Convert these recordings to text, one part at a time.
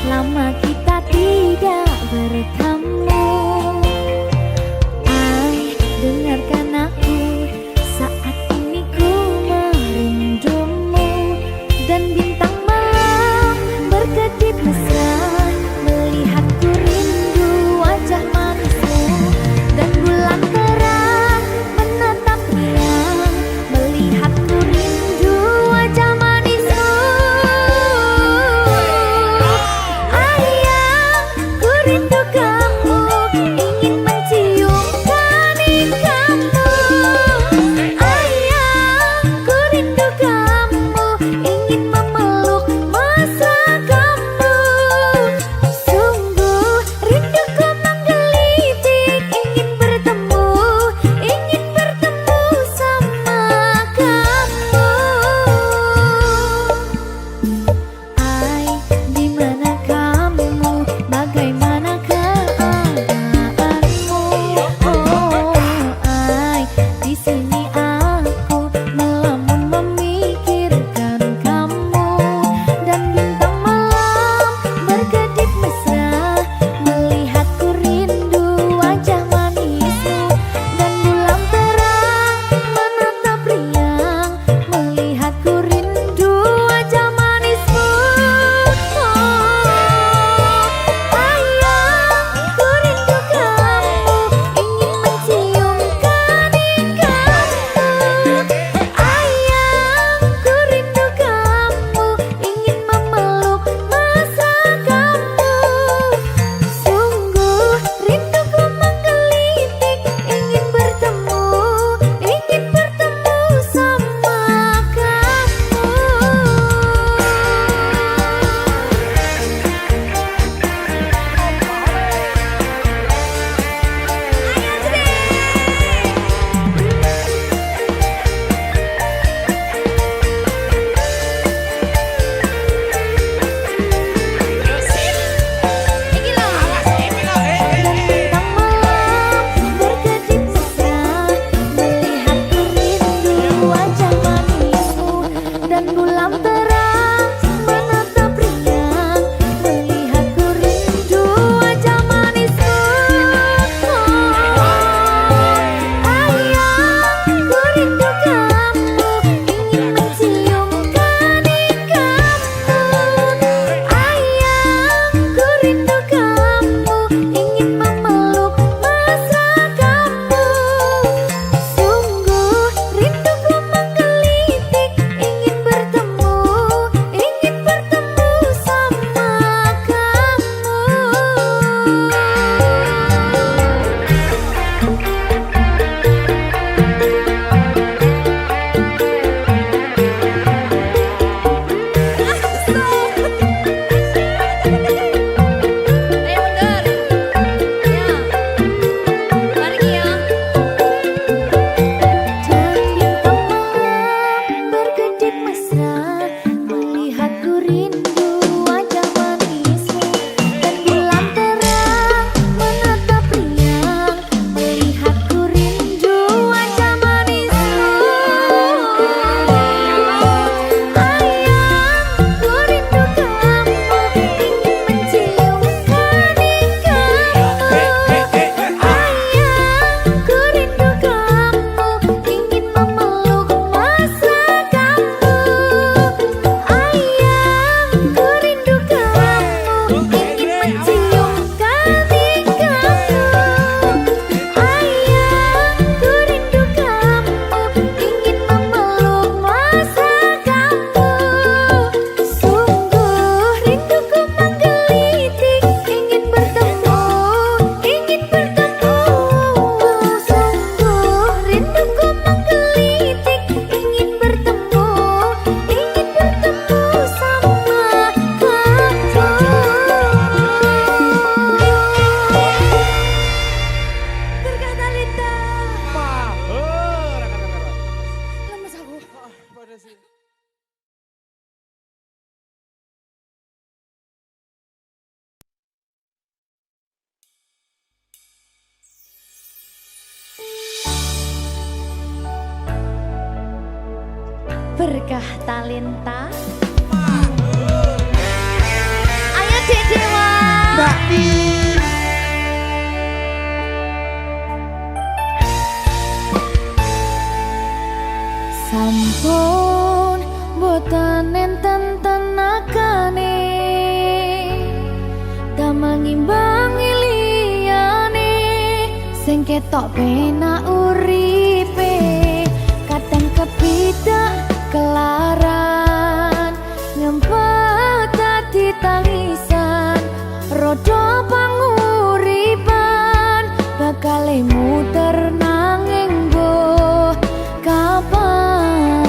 Lama kita tidak bertemu. Dengarkan aku, saat ini ku merindumu. Dan bintang malam berkedip mesra, melihatku rindu wajah manismu. Dan bulan terang menatap riang, melihatku rindu wajah manismu. Rindu kamu, ingin mencium kaki kamu. Ayang, ku rindu kamu, ingin memeluk mesra kamu. Sungguh rinduku menggelitik, ingin bertemu sama kamu. Ay, di mana kamu? Bagaimana keadaanmu? berkah talenta. Ayo Dek Dewa. Mbak Di. Sampun boten enten tenagane damang imbangi liyane sing ketok penak uripe kadang kepidak kelaran ngempet dadi tangisan rodo panguripan bakal muter nanging mbuh kapan.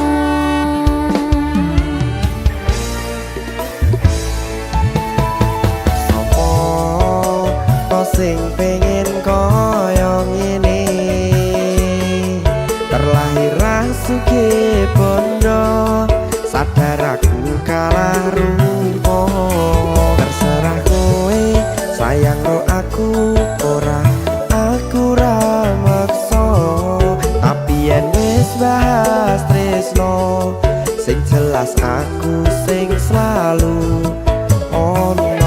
Sing pengen koyo ngene terlahir sugih bondo sadar aku kalah rumpo terserah kowe sayang ro aku ora aku ra maksa tapi yen wis bahas tresno sing jelas aku sing selalu ono.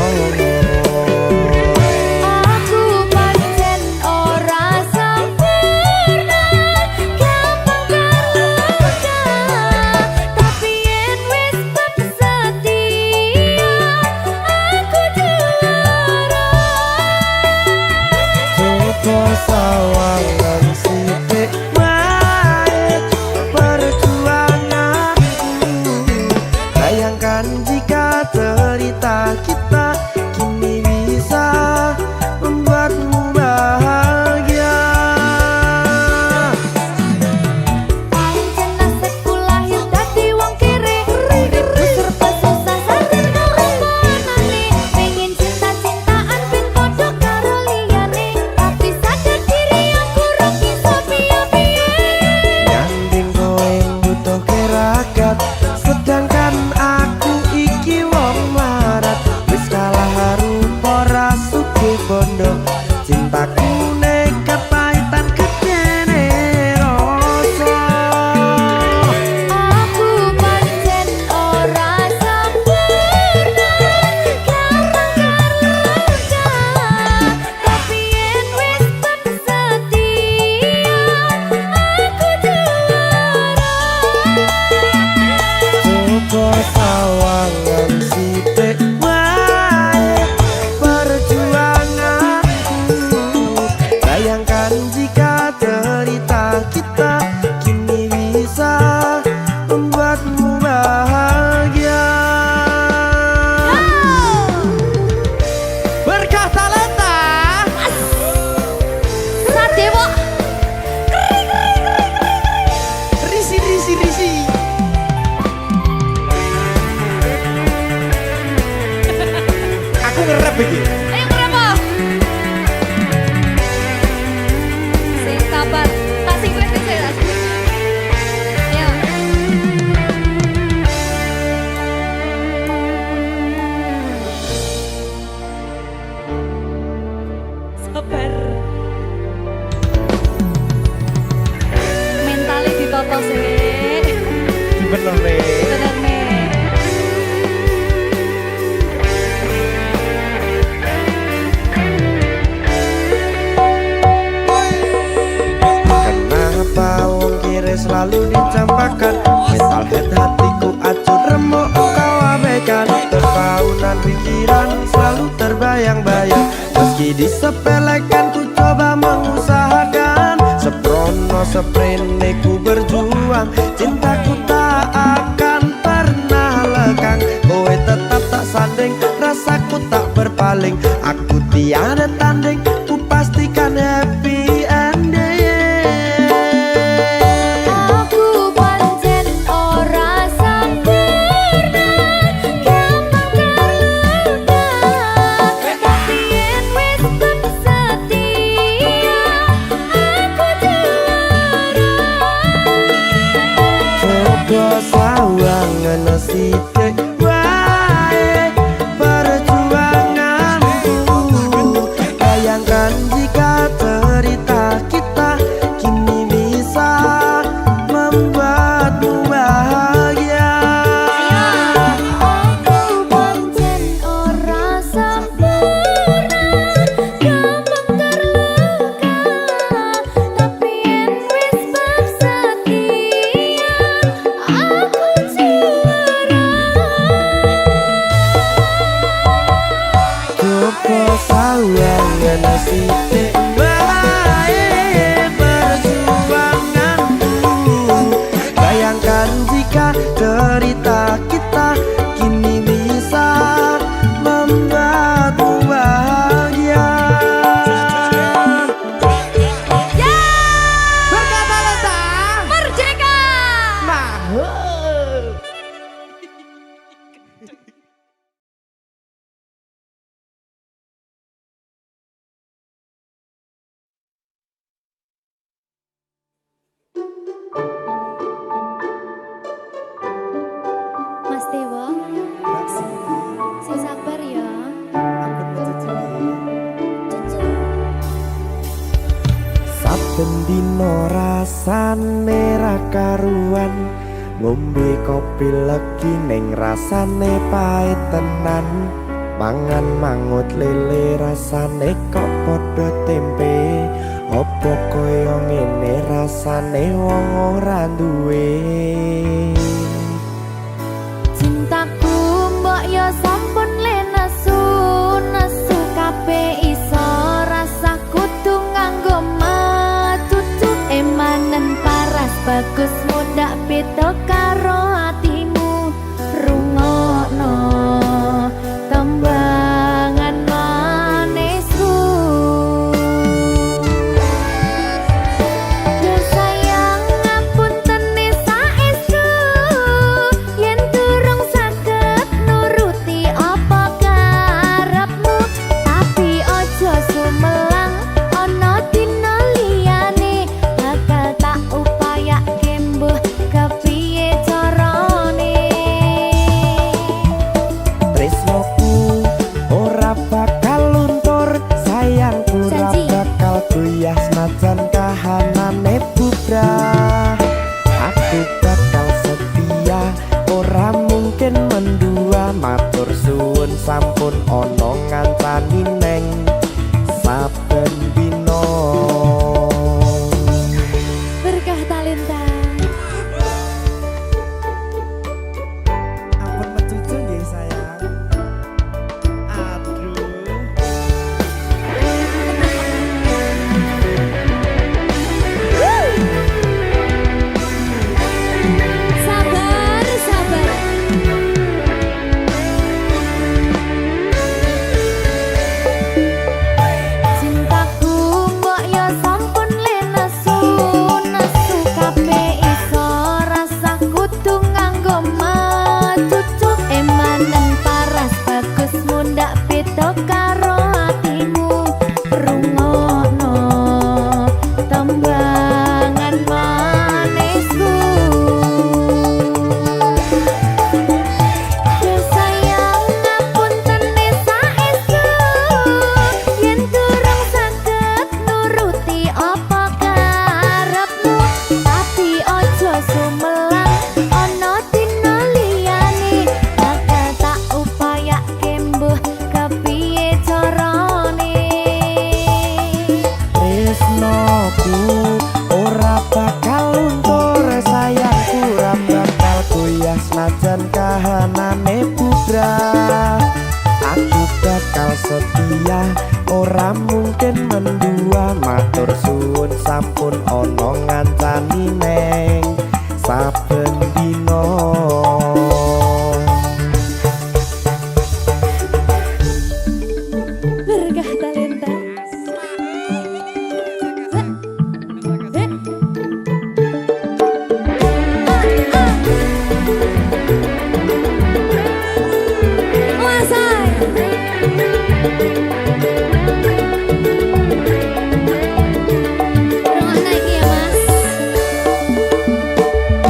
Sawangan sithik wae perjuanganku bayangkan jika cerita kita kini bisa membuatmu bahagia. Pancen nasibku lahir dadi wong kere uripku serba susah sadar karo panane pengen cinta-cintaan ben padha karo liyane tapi sadar diri aku ra bisa piye-piye. Nyanding kowe butuh keragat sedangkan aku iki wong larat wis kalah rupa ra sugih bondo cintaku nekat pahitan gedene rasa. Aku pancen ora sempurna gampang terluka tapi yen wis setia aku juara. Coba sawangan sithik wae perjuanganku bayangkan jika cerita kita kini bisa membuatmu bahagia. Berkah talenta Sadewo risi. Aku ngerep iki. ayo berapa? Sing sabar, tak sing kowe sing jelas. Ayo. Sabar. Mentalnya ditata sih. Bener nih. Bener nih. Kenapa wong kiri selalu dicampakkan mental head hatiku acur remuk kau abaikan terpaunan pikiran selalu terbayang-bayang meski disepelekan ku coba mengusahakan seprono seprene ku berjuang cintaku tak akan pernah lekang kowe tetap tak sanding rasaku tak berpaling aku tiada tanding ku pastikan happy ending. Aku pancen ora sempurna gampang terluka tapi yen wis setia aku juara. Coba sawangan sithik wae perjuanganku bayang saben dino rasane ra karuan ngombe kopi legi ning rasane pahit tenan mangan mangut lele rasane kok padha tempe opo koyo ngene rasane wong ora duwe Cintaku mbok yo sampun le nesu nesu kabeh iso rasa kudu nganggo matutu emanen paras bagus mudak beda karo atimu rungokno tembangan manisku yo sayang ngapunten saestu yen durung saged nuruti apa karepmu tapi aja sumelang ana dina liyane bakal tak upayake mbuh kepiye carane tresnoku ora bakal luntur sayangku ora Janji. bakal goyah senajan kahanane bubrah aku bakal setia ora mungkin mendua matur suwun sampun ana ngancani neng saben dina berkah talenta ampun mecucu nggih sayang aduh sabar sabar cintaku mbok yo sampun le nesu nesu kabeh iso rasa kudu nganggo matutu emanen paras bagus mundak beda karo atimu rungokno tembangan manisku yo sayang ngapunten saestu yen durung saged nuruti apa karepmu tapi aja sumelang ana dina liyane bakal tak upayake mbuh kepiye carane tresnoku ora bakal luntur sayangku ora bakal goyah senajan kahanane bubrah aku bakal setia ora mungkin mendua matur suwun sampun ana ngancani neng saben dina berkah talenta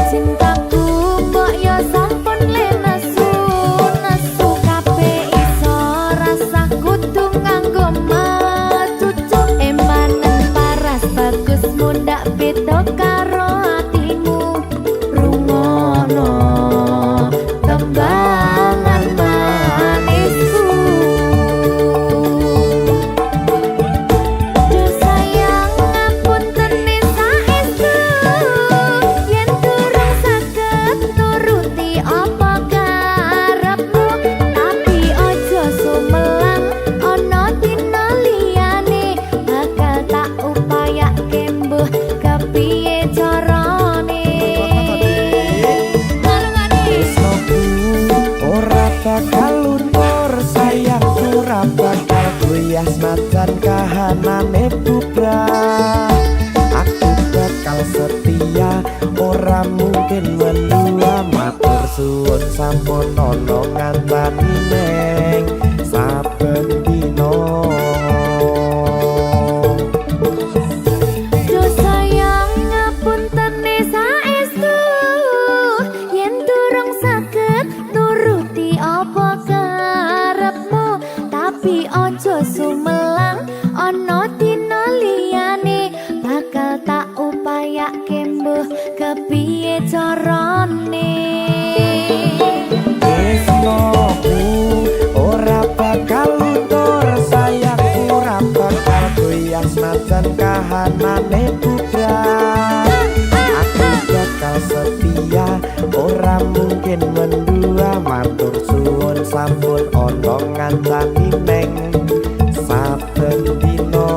cintaku mbok yo sampun le nesu nesu kabeh iso rasa kudu nganggo matutu emanen paras bagus mundak beda karo atimu rungokno tembangan manisku yo sayang ngapunten saestu yen durung saged nuruti apa karepmu tapi aja sumelang ana dina liyane bakal tak upayake mbuh kepiye carane tresnoku ora bakal luntur sayangku ora bakal goyah senajan kahanane bubrah aku bakal setia ora mungkin mendua matur suwun sampun ana ngancani neng saben dina yo sayang ngapunten saestu yen durung saged nuruti apa karepmu tapi aja sumelang ana dina liyane bakal najan kahanane bubrah. Aku bakal setia, ora mungkin mendua. Matur suwun sampun ana ngancani neng saben dina.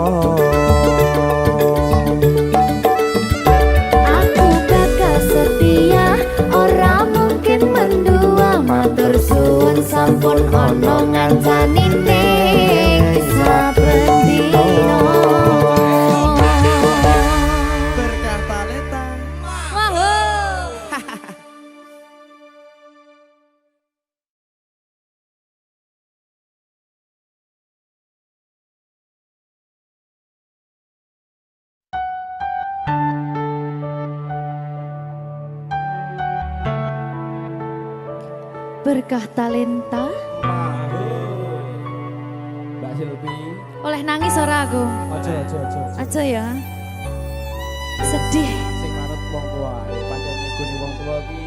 Aku bakal setia, ora mungkin mendua. Matur suwun sampun ana ngancani ning saben dina. Berkah talenta. Berkah talenta. Mbak Silvi. Oleh nangis ora aku? Aja. Aja ya. Sedih. Sing manut wong tua. Pancen ngegoni wong tua iki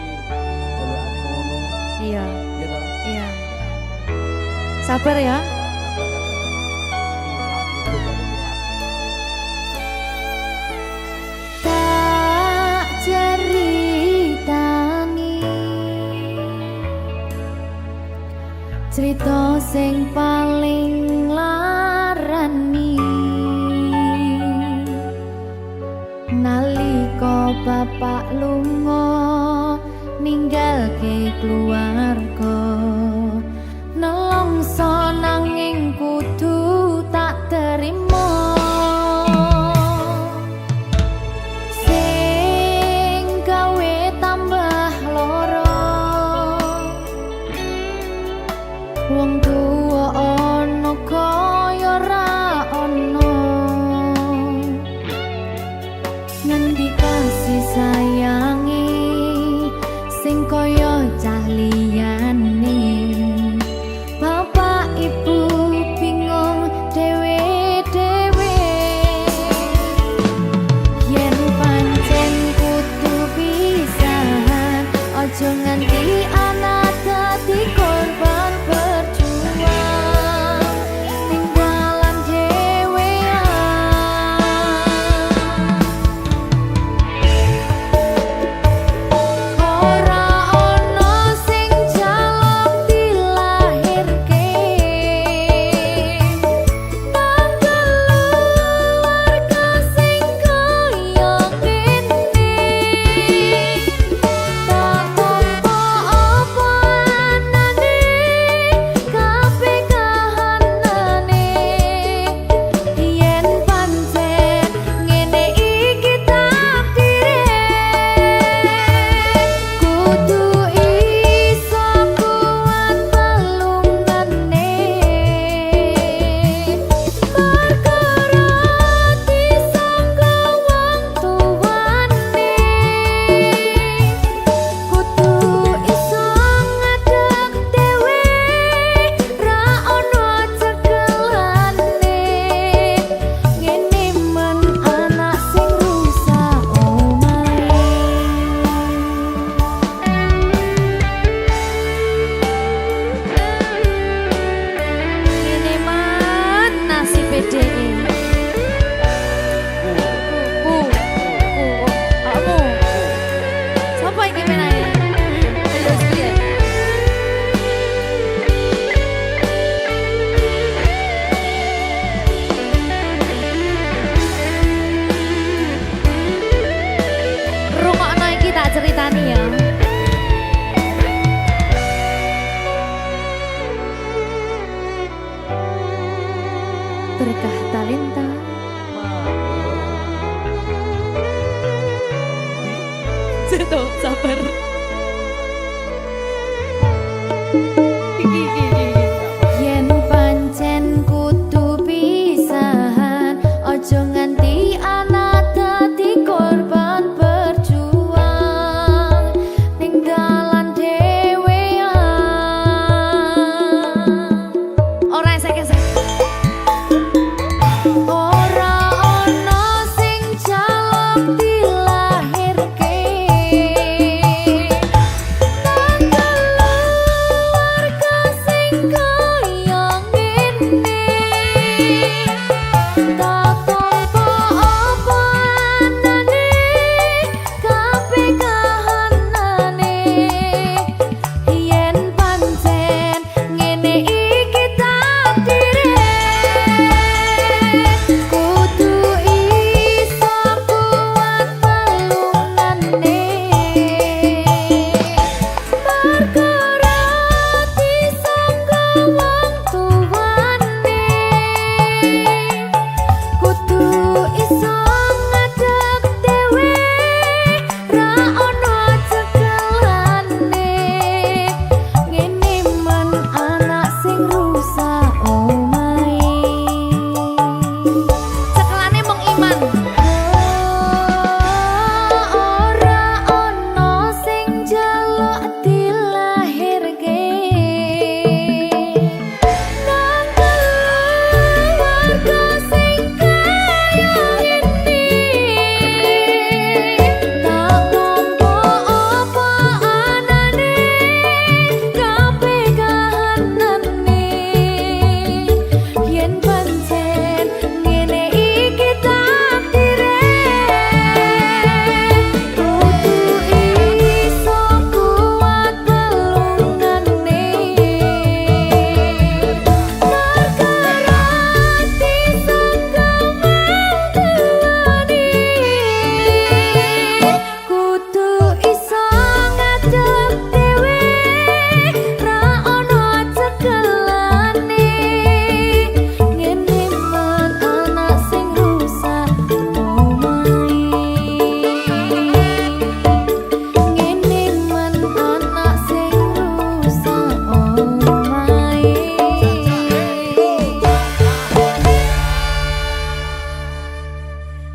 jelekane ngono. Iya, Iya ta? iya. Sabar ya. Tak ceritani cerita sing paling larani nalika bapak lunga ninggalke keluarga nelongso nanging kudu tak terima sing gawe tambah loro wong tuwa ana kaya ra ana ngendi kasih sayangi sing kaya cah liyane bapak ibu bingung dhewe-dhewe yen pancen kudu pisahan aja nganti anak dadi korban berjuang tinggalan dhewean ora ana sing jaluk dilahirke nang keluarga sing kaya kene tak tampa apa anane kabeh kahanane yen pancen ngene iki takdire kudu iso kuat pelungane perkara disangka wong tuwane kudu iso ngadeg dhewe ra ono cekelane ngene men anak sing rusak omahe ngene men nasib dhewe kamu siapa ini menanya terus piye rungokno iki tak ceritani ya berkah talenta Ceto, sabar. Yen pancen kudu pisahan, ojo nganti anak dadi korban berjuang tinggalan dhewean. Ora esek-esek. Ora ono sing jaluk dilahirke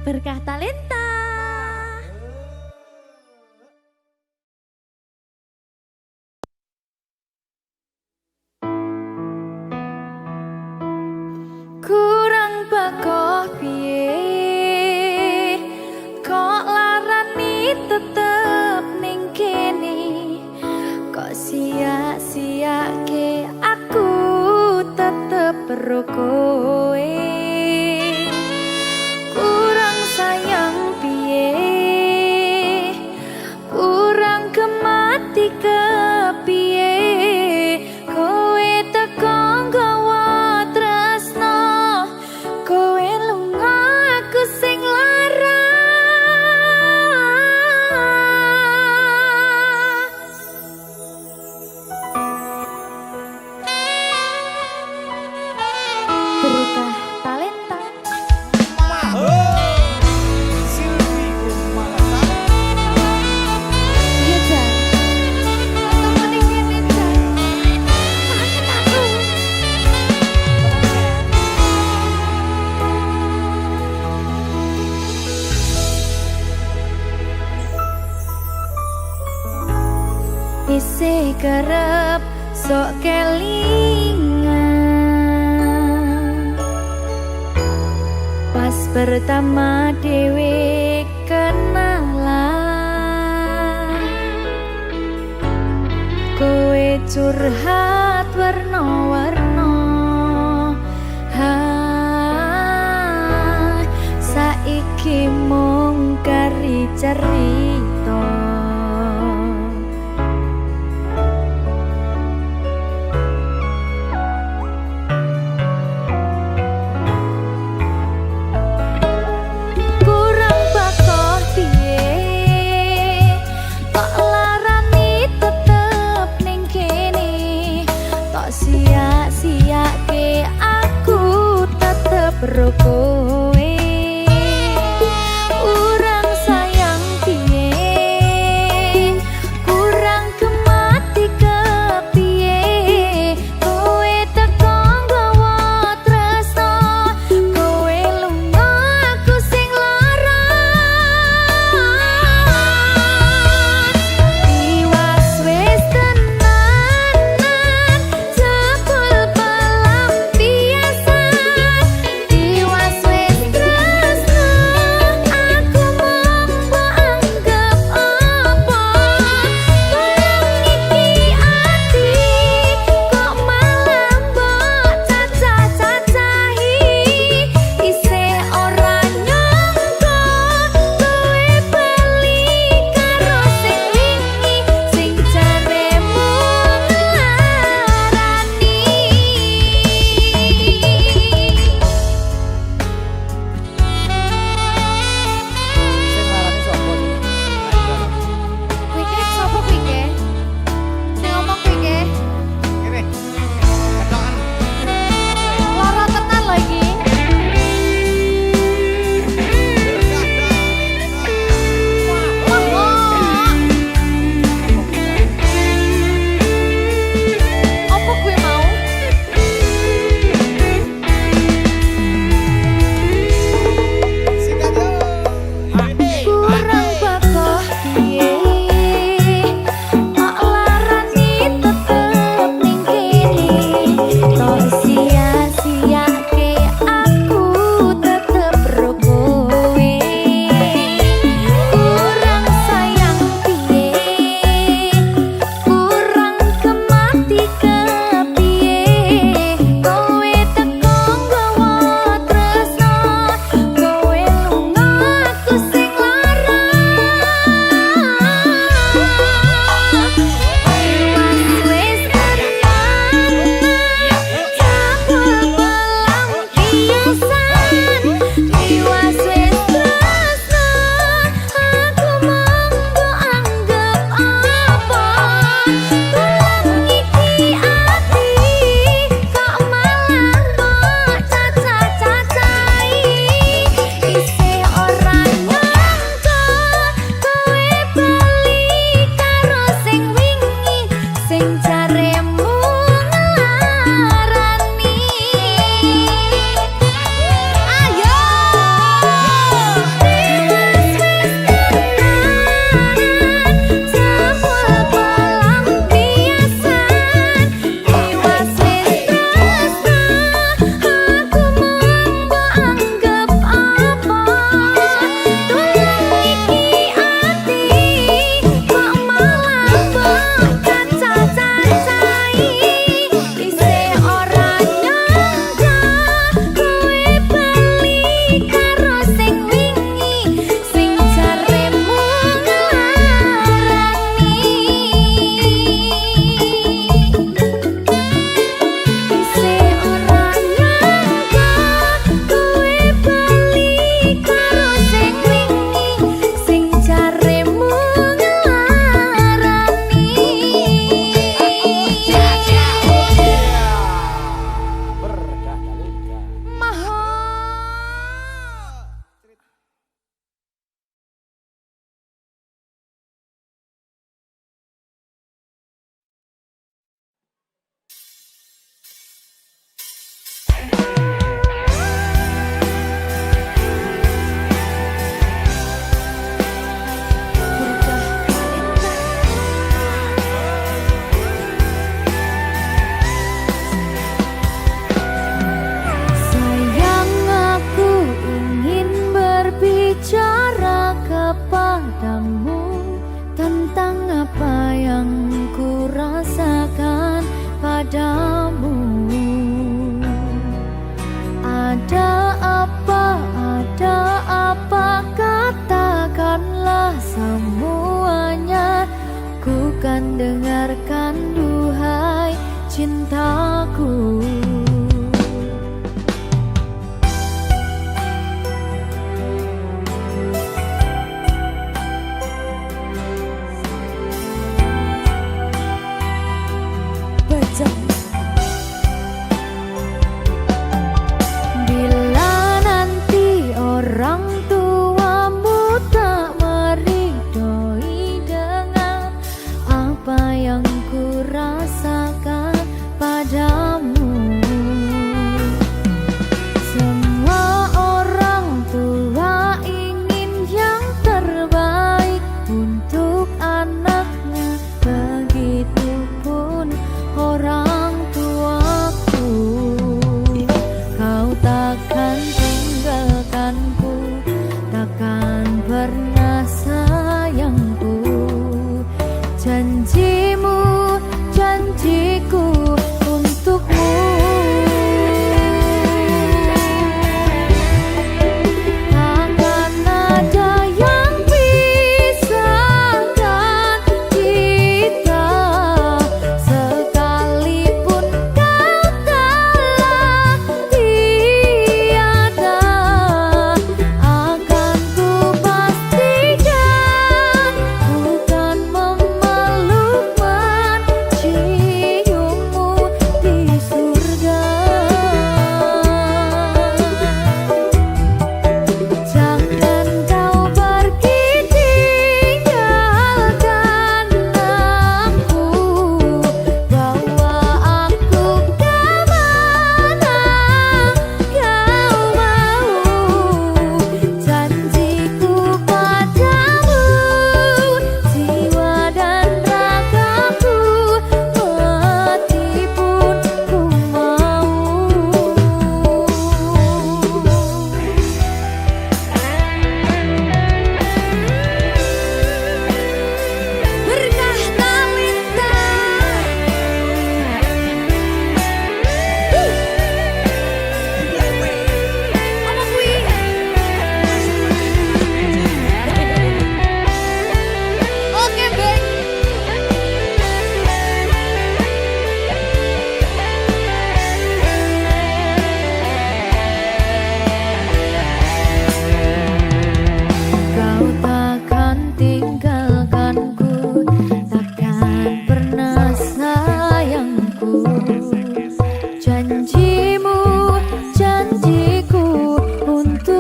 Berkah Talenta. Kurang bakoh piye kok larani tetep ning kene, kok sia-siake aku tetep perlu kowe. Kurang sayang piye, kurang kemati kepiye, kowe teko nggawa tresno, kowe lunga aku sing lara. Berkah Talenta. Iya, Jan. Ketemu ning kene, Jan. Maafin aku. Isih kerep sok kelingan pas pertama dewe kenalan, kowe curhat warna-warna, saiki mung kari cerita. Kurang bakoh piye kok larani tetep ning kene, tok sia-siake aku tetep ro kowe. Kurang sayang piye, kurang kemati kepiye, kowe teko nggawa tresno, kowe lunga aku sing lara. Tiwas wis tenanan, jebul pelampiasan. Tiwas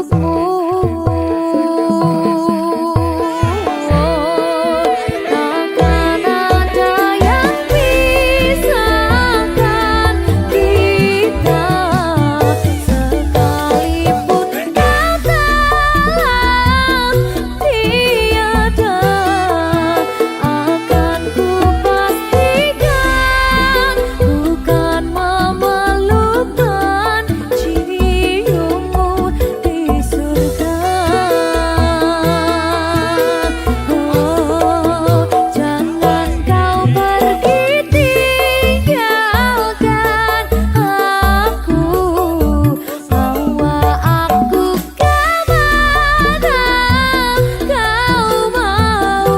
untukmu. Takkan ada yang pisahkan kita, sekalipun kau telah tiada, akan ku pastikan bukan memelukkan ciummu di surga. Oh, jangan kau pergi tinggalkan aku, bawa aku kemana kau mau.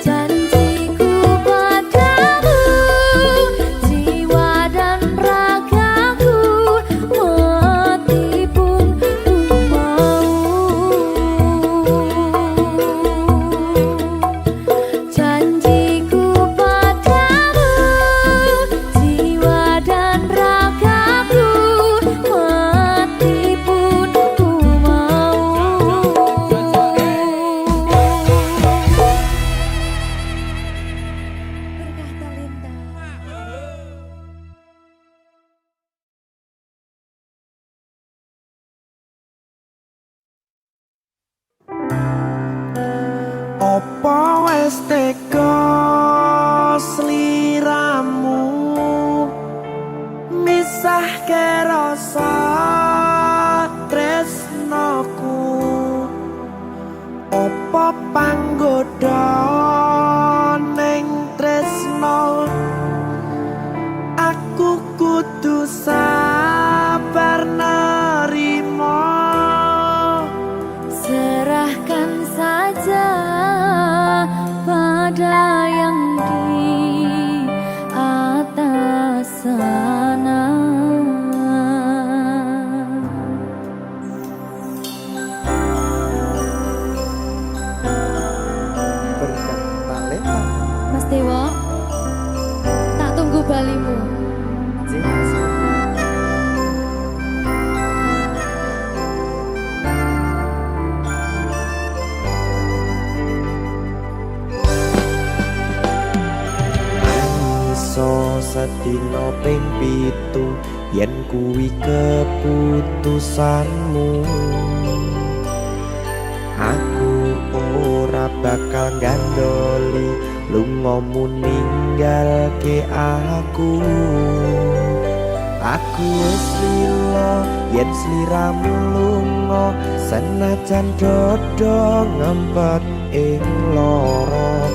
Janjiku padamu, jiwa dan ragaku, mati pun ku mau. Janjiku padamu, jiwa dan ragaku, mati pun ku mau. Berkah Talenta. Opo wis tega sliramu misahke rasa tresnoku. Opo panggoda ning tresno, aku kudu sabar nerima. Serahkan saja pada yang di atas sana. Berkah Talenta. Mas Dewo, tak tunggu balimu. Iso sedina ping 7 yen kuwi keputusanmu. Aku ora bakal gandoli lungamu ninggalke aku. Aku wis lila yen sliramu lunga, senajan dodo ngempet ing lara.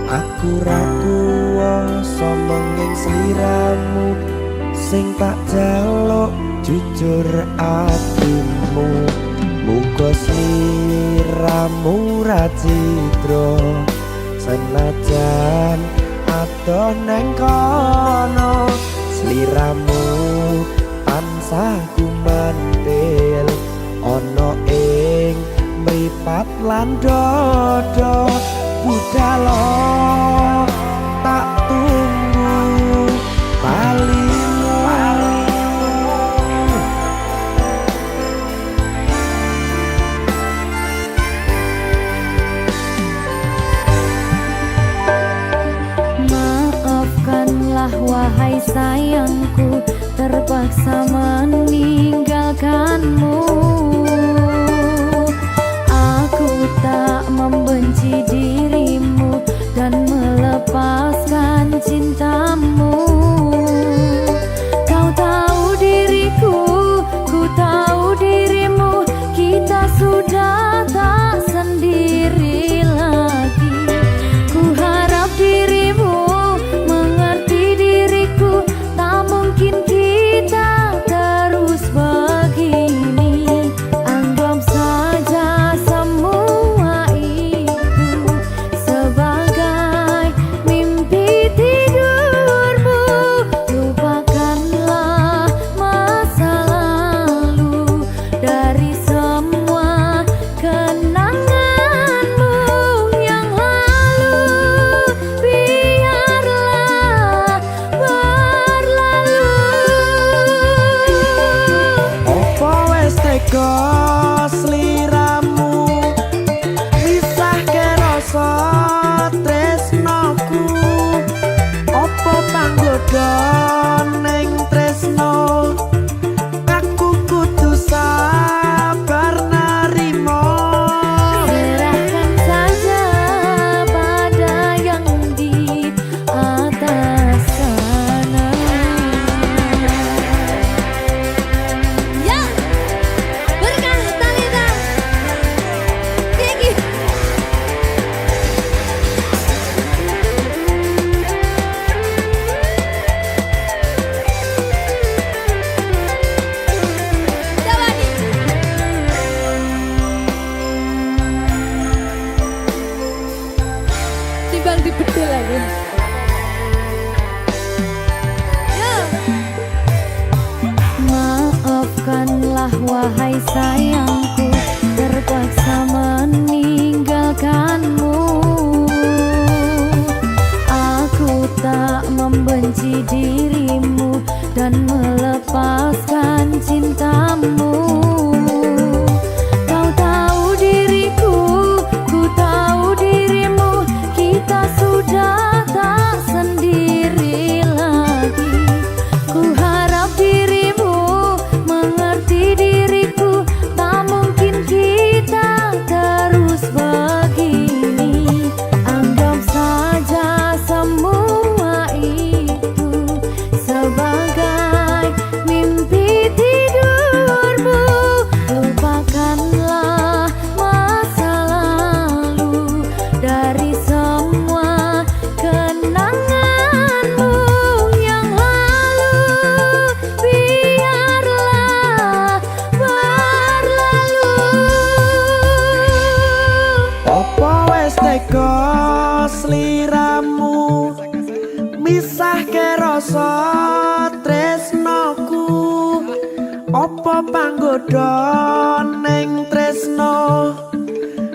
Aku ra kuwasa menging sliramu, sing tak jaluk jujur atimu. Muga sliramu ra cidra, senajan adoh neng kono. Sliramu tansah gumantil ana ing mripat lan dodo. Budalo tak tunggu balimu. Maafkanlah wahai sayangku, terpaksa meninggalkanmu. Aku tak membenci dirimu dan melepaskan cintamu. Kau tahu diriku, ku tahu dirimu, kita sudah tak sendiri lagi. Ku harap dirimu mengerti diriku, tak mungkin kita terus begini. Anggap saja semua itu sebagai mimpi tidurmu. Lupakanlah masa lalu dari semua kenanganmu yang lalu. Biarlah berlalu. Opo wis tega sliramu misahke rasa tresnoku opo panggoda ning tresno aku kudu sabar narimo Serahkan saja pada yang di atas sana. Ya, berkah Talita. Tinggi. Dawani. Timbang dibedil lagi. Ya. Maafkanlah wahai sayangku, terpaksa meninggalkanmu. Aku tak membenci dirimu dan melepaskan cintamu. Kau tahu diriku, ku tahu dirimu, kita sudah tak sendiri lagi. Ku harap dirimu mengerti diriku, tak mungkin kita terus begini. Anggap saja semua itu sebagai mimpi tidurmu. Lupakanlah masa lalu dari semua kenanganmu yang lalu. Biarlah berlalu. opo wis tega sliramu misahke rasa tresnoku opo panggoda ning tresno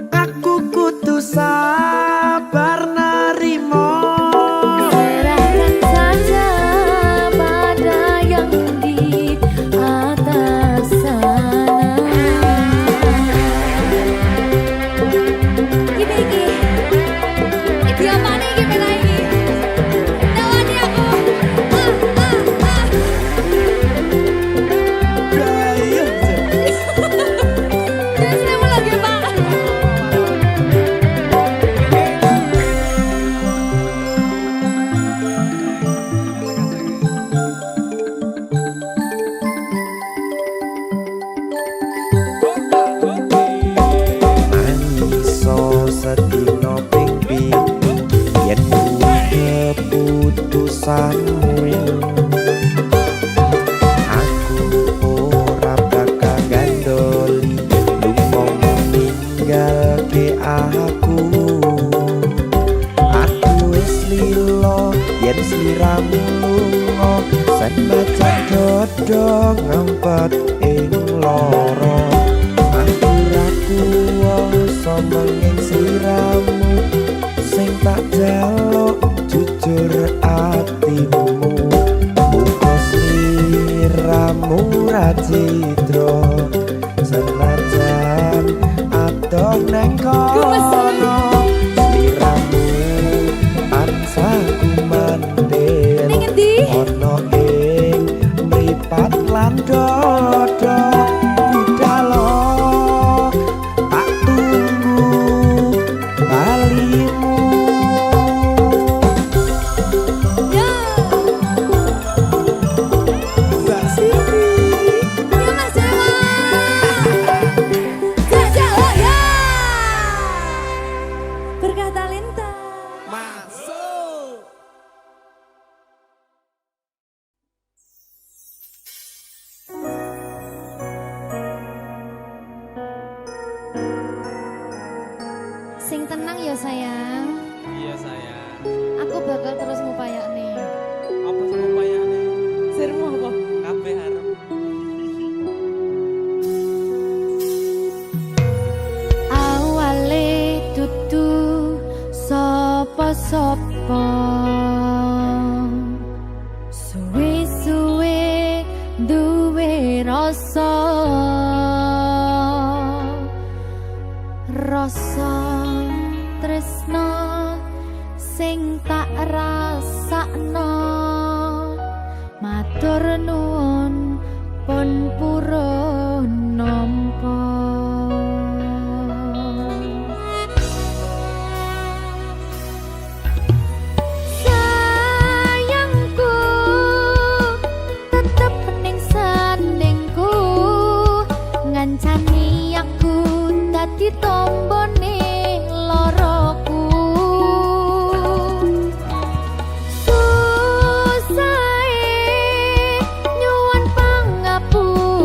aku kudu sabar narimo Serahkan saja pada yang di atas sana. Iki apa nih gimana ini? Dawani aku. Terus saya mau lagi Pak. iso sedina ping pitu yen kuwi keputusanmu aku ora bakal gandoli lunga ninggalke aku wis lilo yen sliramu lunga senajan dodo ngempet ing loro aku ra kuwasa menging sliramu sing tak jaluk jujur atimu muga sliramu ra citra senajan adoh neng kono sliramu tansah kumandel Ning endi? ono ing mripat lan dodo budalo tak tunggu balimu Ya. Mbak Siti Ya Mas Dewa. Jajal ya. Berkah Talenta. masuk Sing tenang ya sayang. Iya sayang. Aku bakal terus ngupayakne. Apa sih upayane? Sirmu apa? Kabeh arep. Awale dudu sapa-sapa. Suwe-suwe duwe rasa. rasa tresno sing tak rasakno matur nuwun pun purun nampa sayangku tetep ning sandingku ngancani aku dadi tombone loroku susahe nyuwun pangapurane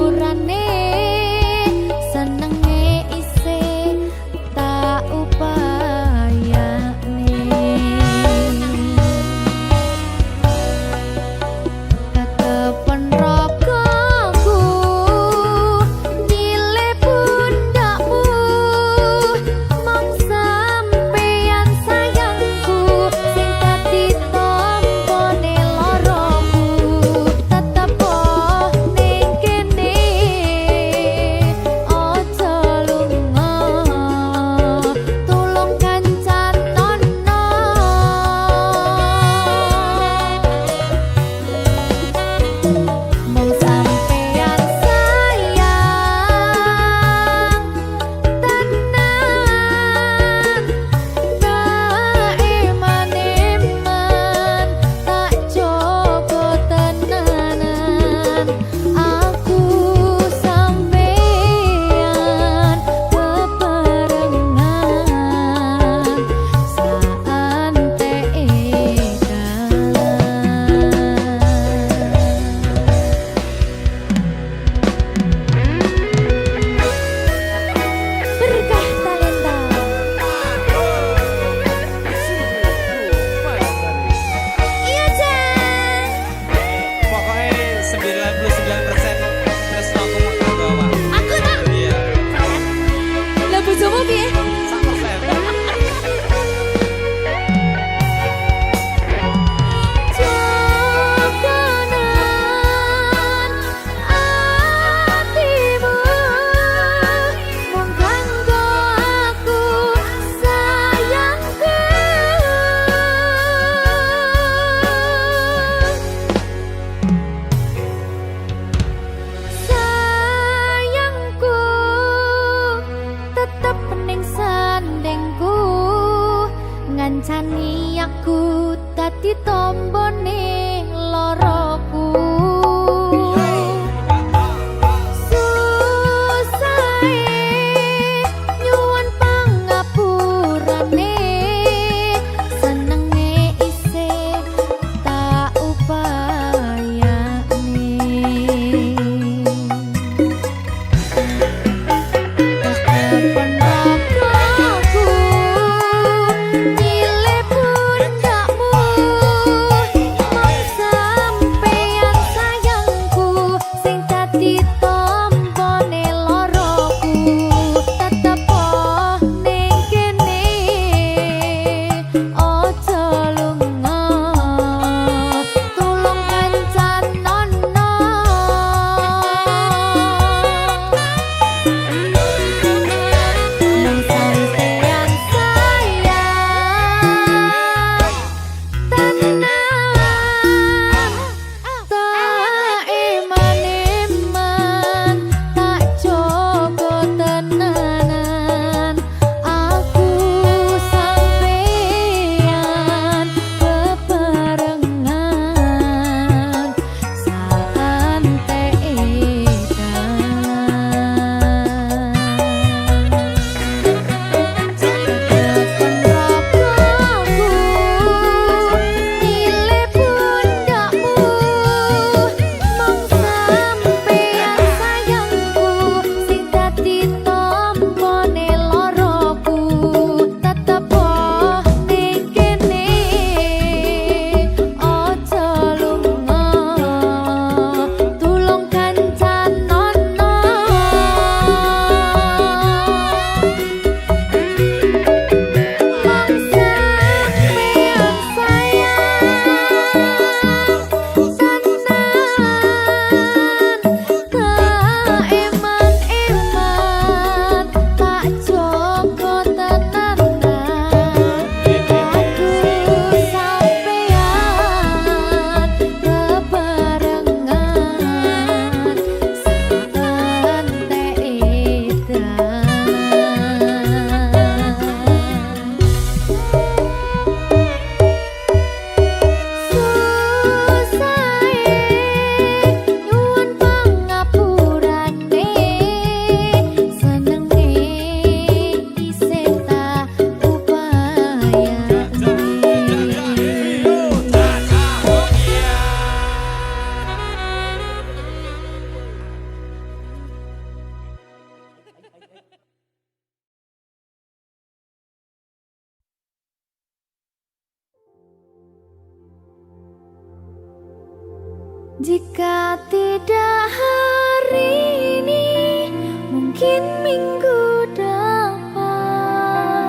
Jika tidak hari ini, mungkin minggu depan.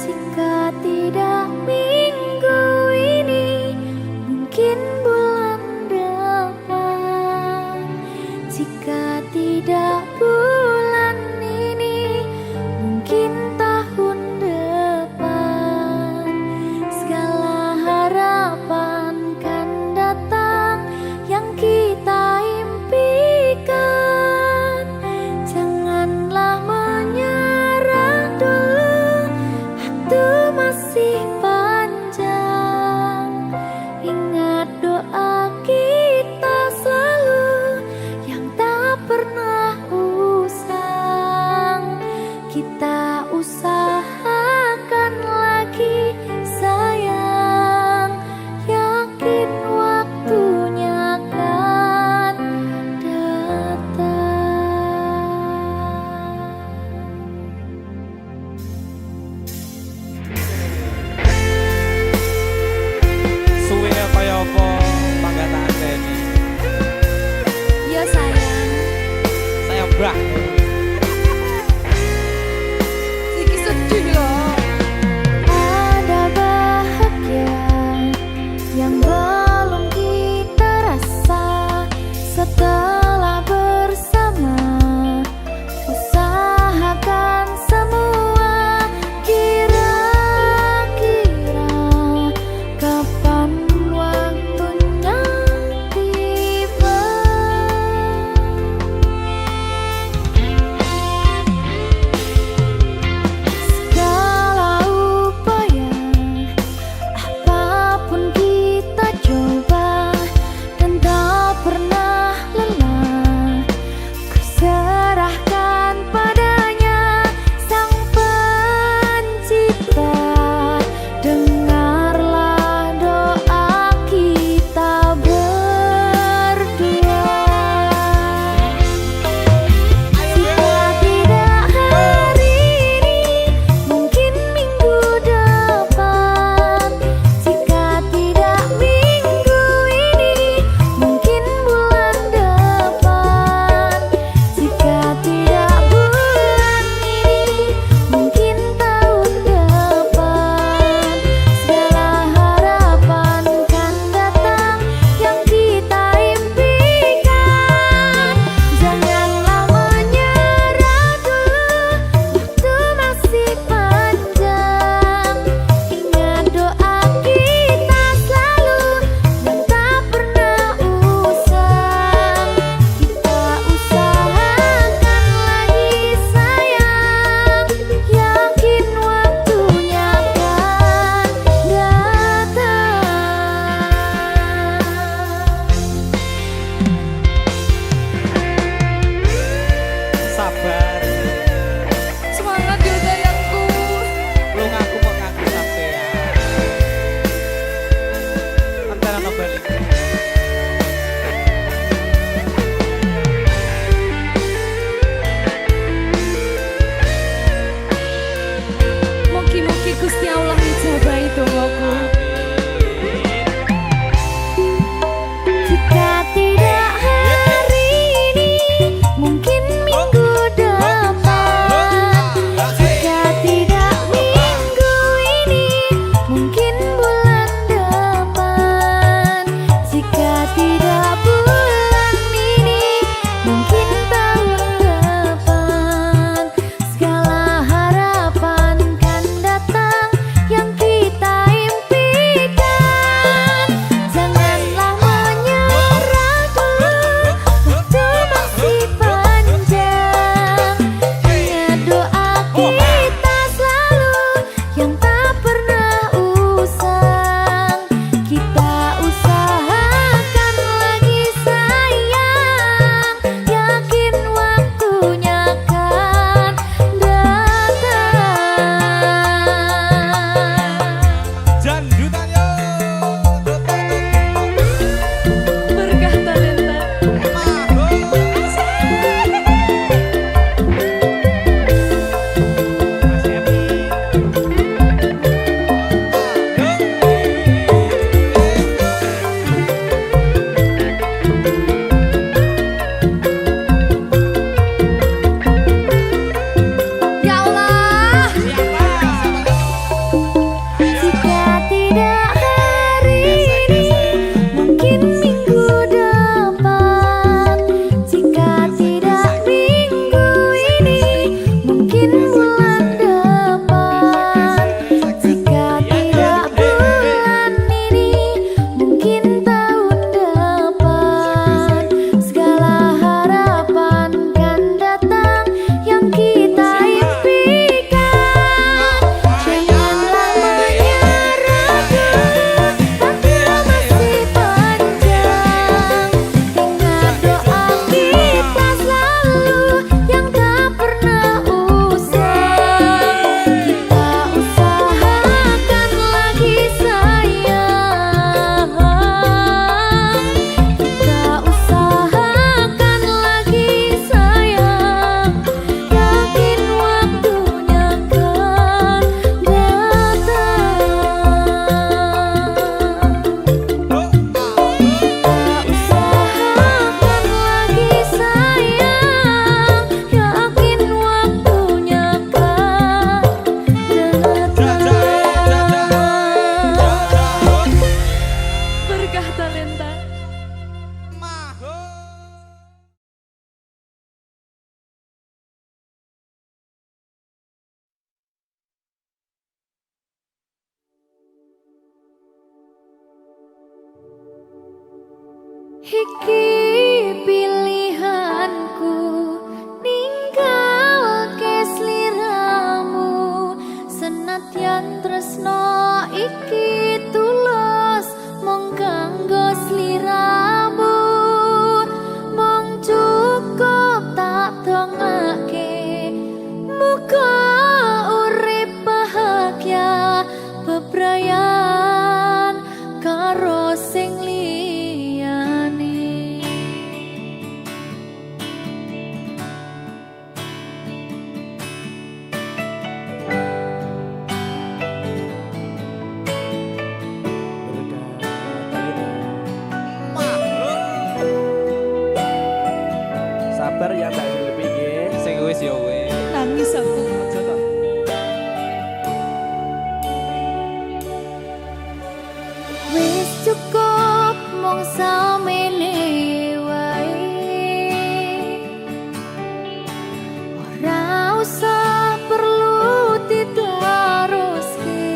Jika tidak minggu ini, mungkin bulan depan. Jika tidak bulan ini, mungkin tahun depan. Segala harapan kan datang yang kita impikan. Janganlah menyerah dulu, waktu masih panjang. Ingat doa kita selalu yang tak pernah usang. Kita usahakan lagi sayang, yakin waktunya akan datang. Suwe kaya apa panggataan ini? Ya sayang, Saya mbak. iki Iki pilihanku ninggalke sliramu senadyan tresno iki tulus mung kanggo sliramu mung cukup tak dongake muga urip bahagia bebrayan karo sing liyane. Sabar ya Mbak lebih nggih. Sing wis ya wis. Nangis aku. Aja to. Wis cukup mung samene wae ora usah perlu diteruske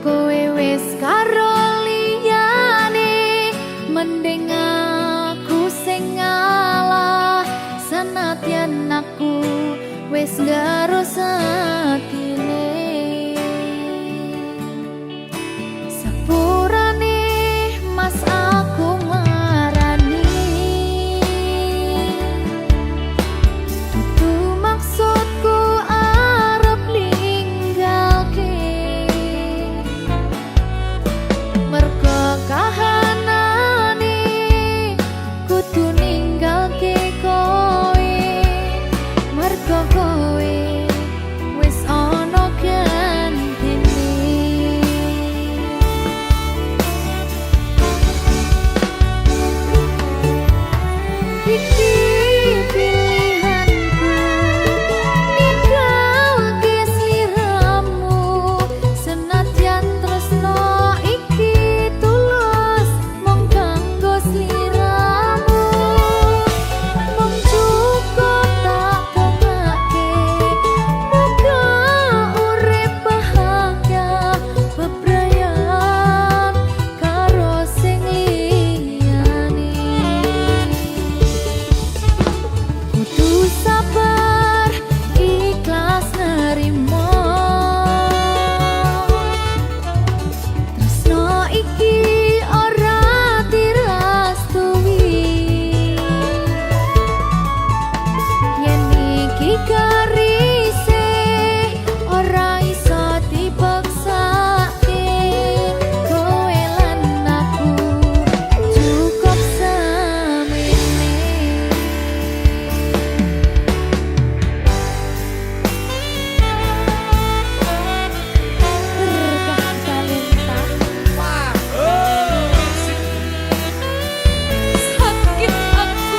kowe wis karo liyane mending aku sing ngalah senadyan aku wis ngaro satine. Sepurane mas aku marani tutu maksudku arep ninggalke mergo kahanane kudu ninggalke kowe mergo kowe wis ana gantine. Iki pilihanku ninggalke sliramu senadyan tresno iki tulus mung kanggo sliramu mung cukup tak dongake muga urip bahagia bebrayan karo sing liyane. Kudu sabar ikhlas nerimo tresno iki ora dirastui yen iki garise ora iso dipaksake kowe lan aku cukup semene. Berkah talenta sakit aku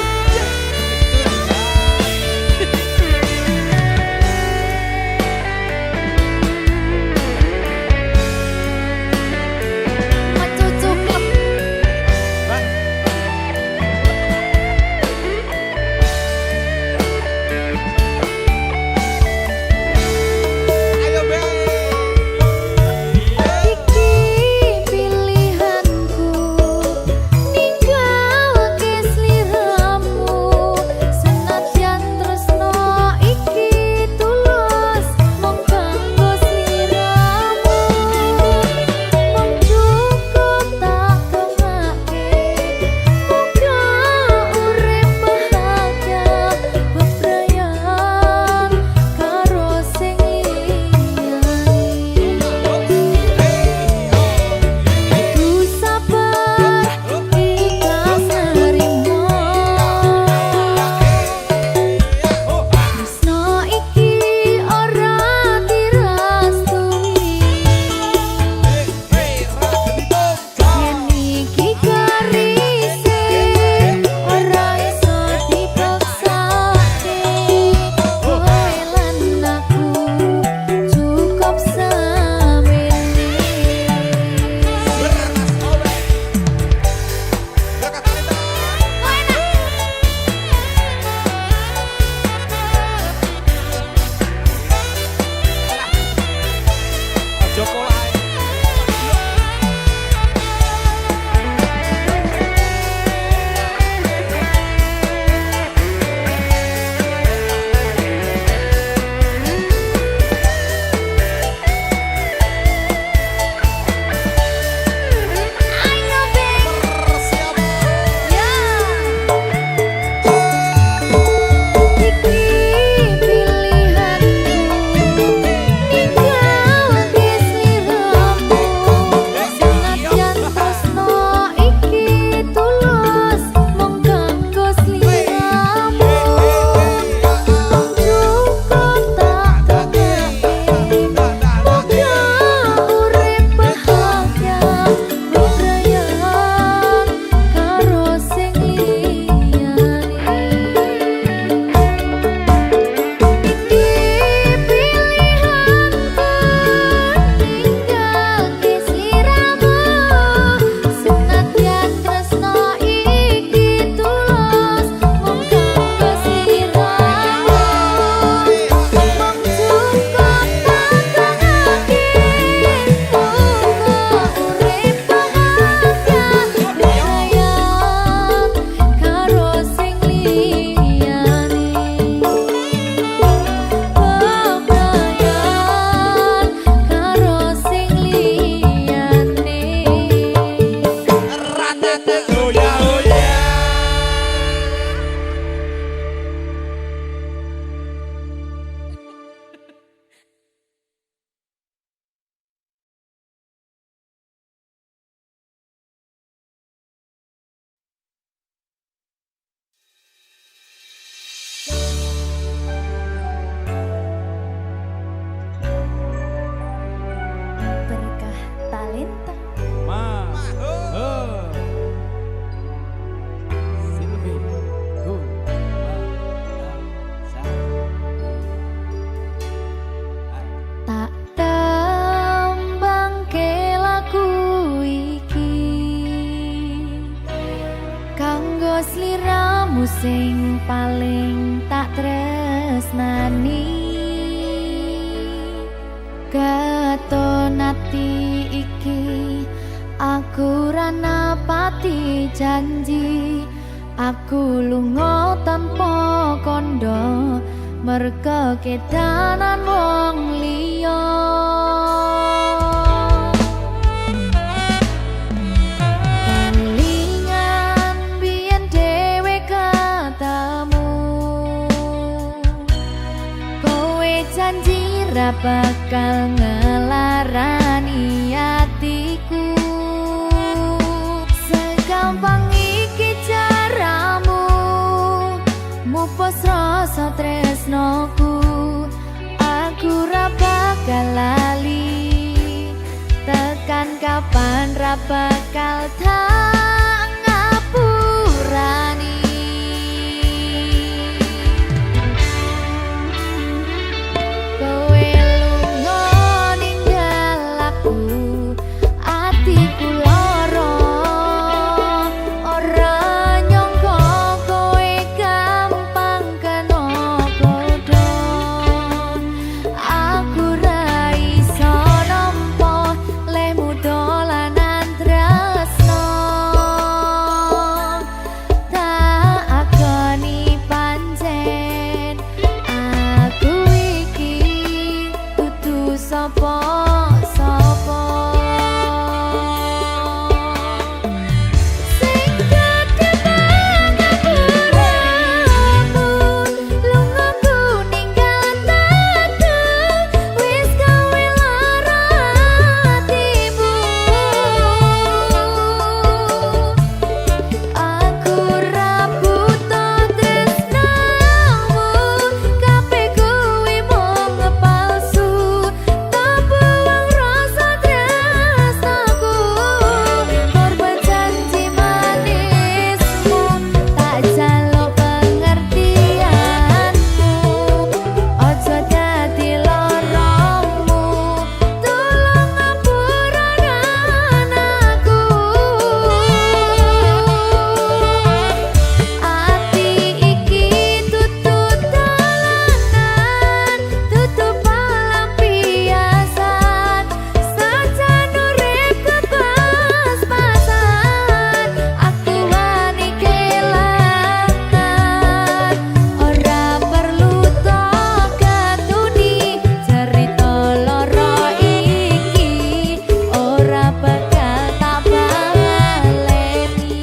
janji aku lunga tanpa kondo merga kedanan wong liya kelingan biyen dhewe katamu kowe janji ra bakal ngelarani hatiku segampang iki caramu mupus rasa tresnoku aku ra bakal lali tekan kapan ra bakal tak ngapurani kowe lunga ninggal aku atiku lara ora nyangka kowe gampang kena godha aku ra iso nampa lemu dolanan tresno tak akoni pancen aku iki dudu sapa-sapa sing dadi pangapuramu lungaku ninggal daku wis gawe lara atimu aku ra buta tresnamu kabeh kuwi mung palsu tak buang rasa tresnaku korban janji manismu tak jaluk pengertianmu ojo dadi loromu tolong ngapuranan aku ati iki tutut dolanan tutup pelampiasan sajan uripku pas-pasan aku wani kelangan ora perlu tok katuni cerita loro iki ora bakal tak baleni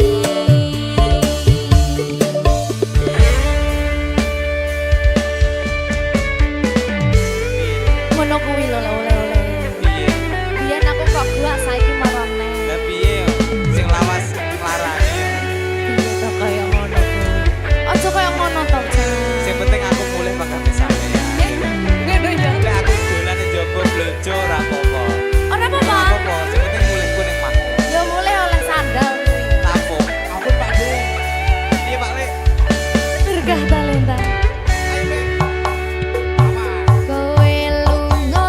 ngono kuwi lho oleh-oleh biyen aku kok buak saiki marane Lah piye yo sing lawas larane. piye to kaya ngono ku aja kaya ngono to Sing penting aku mulih pegawai sampeyan. ngono ya Lek aku dolan nang jaba blojo ora apa-apa. ora Ora apa-apa apa-apa, sing penting mulihku ning mangku. ya mulai oleh sandal kuwi Lapo? Aku Pak De. Piye Pak Le? berkah talenta Ayo Le. Mama. kowe lunga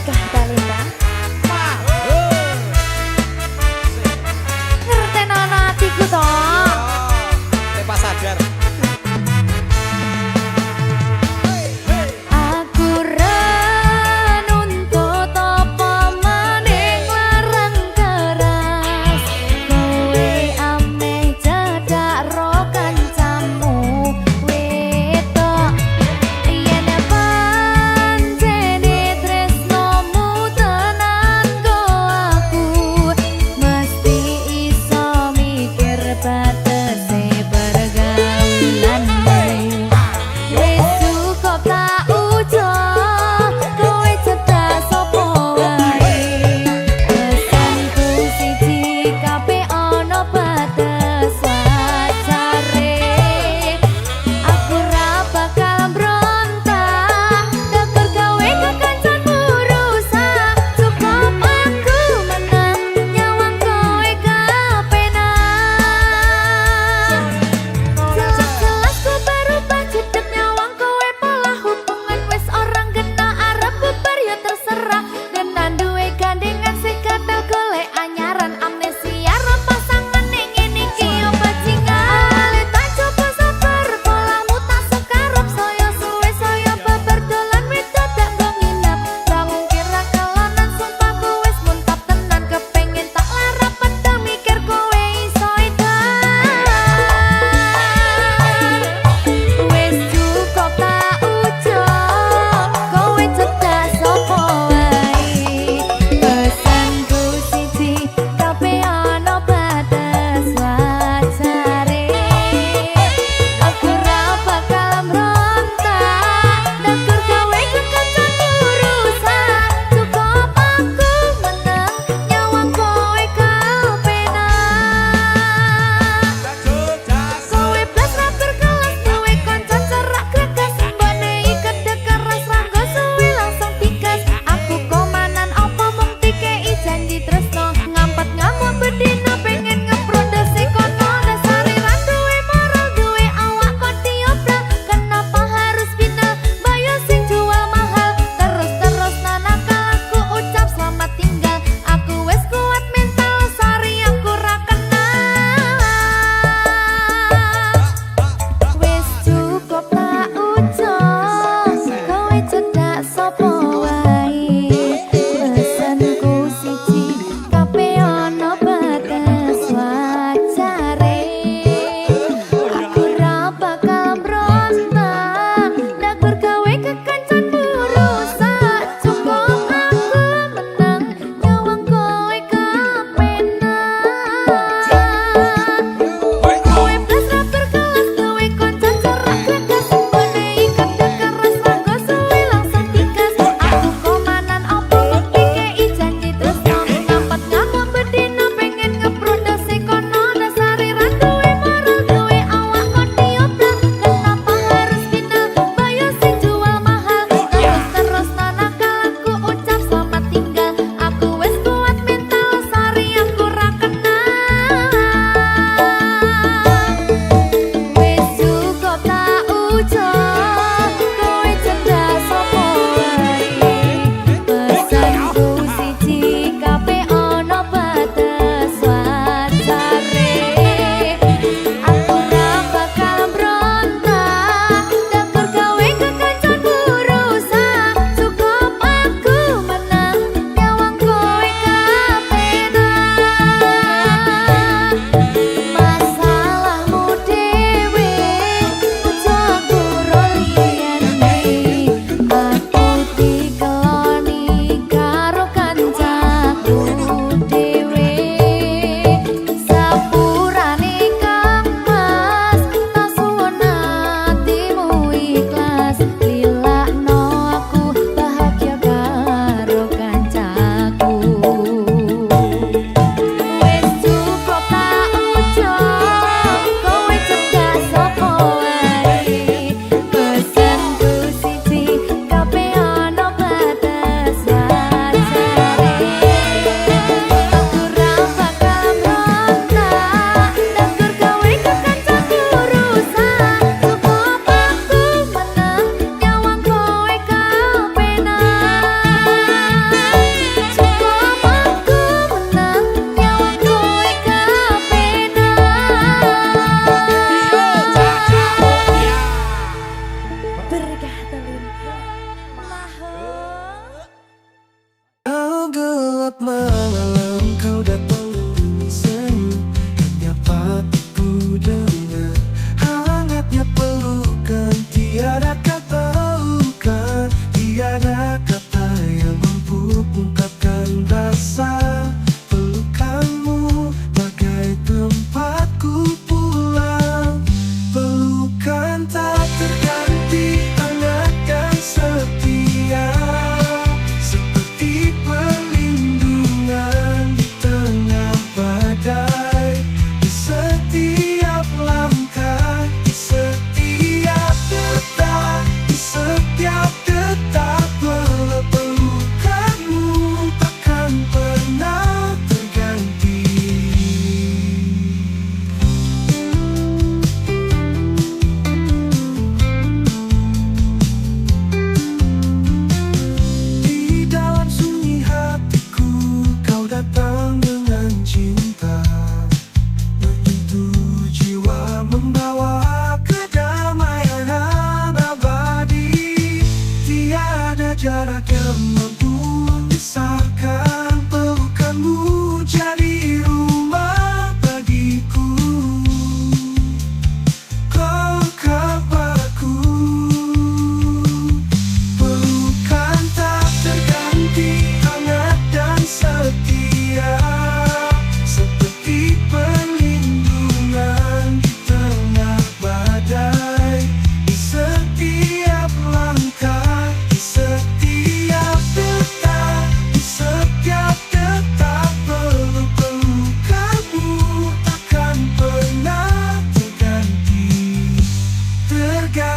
Kah Talita ngerteno atiku to. Lepas sadar. Aku renuntut apa maning larang keras. Kowe ameh cedak ro kancamu wedok. Yen pancene tresnomu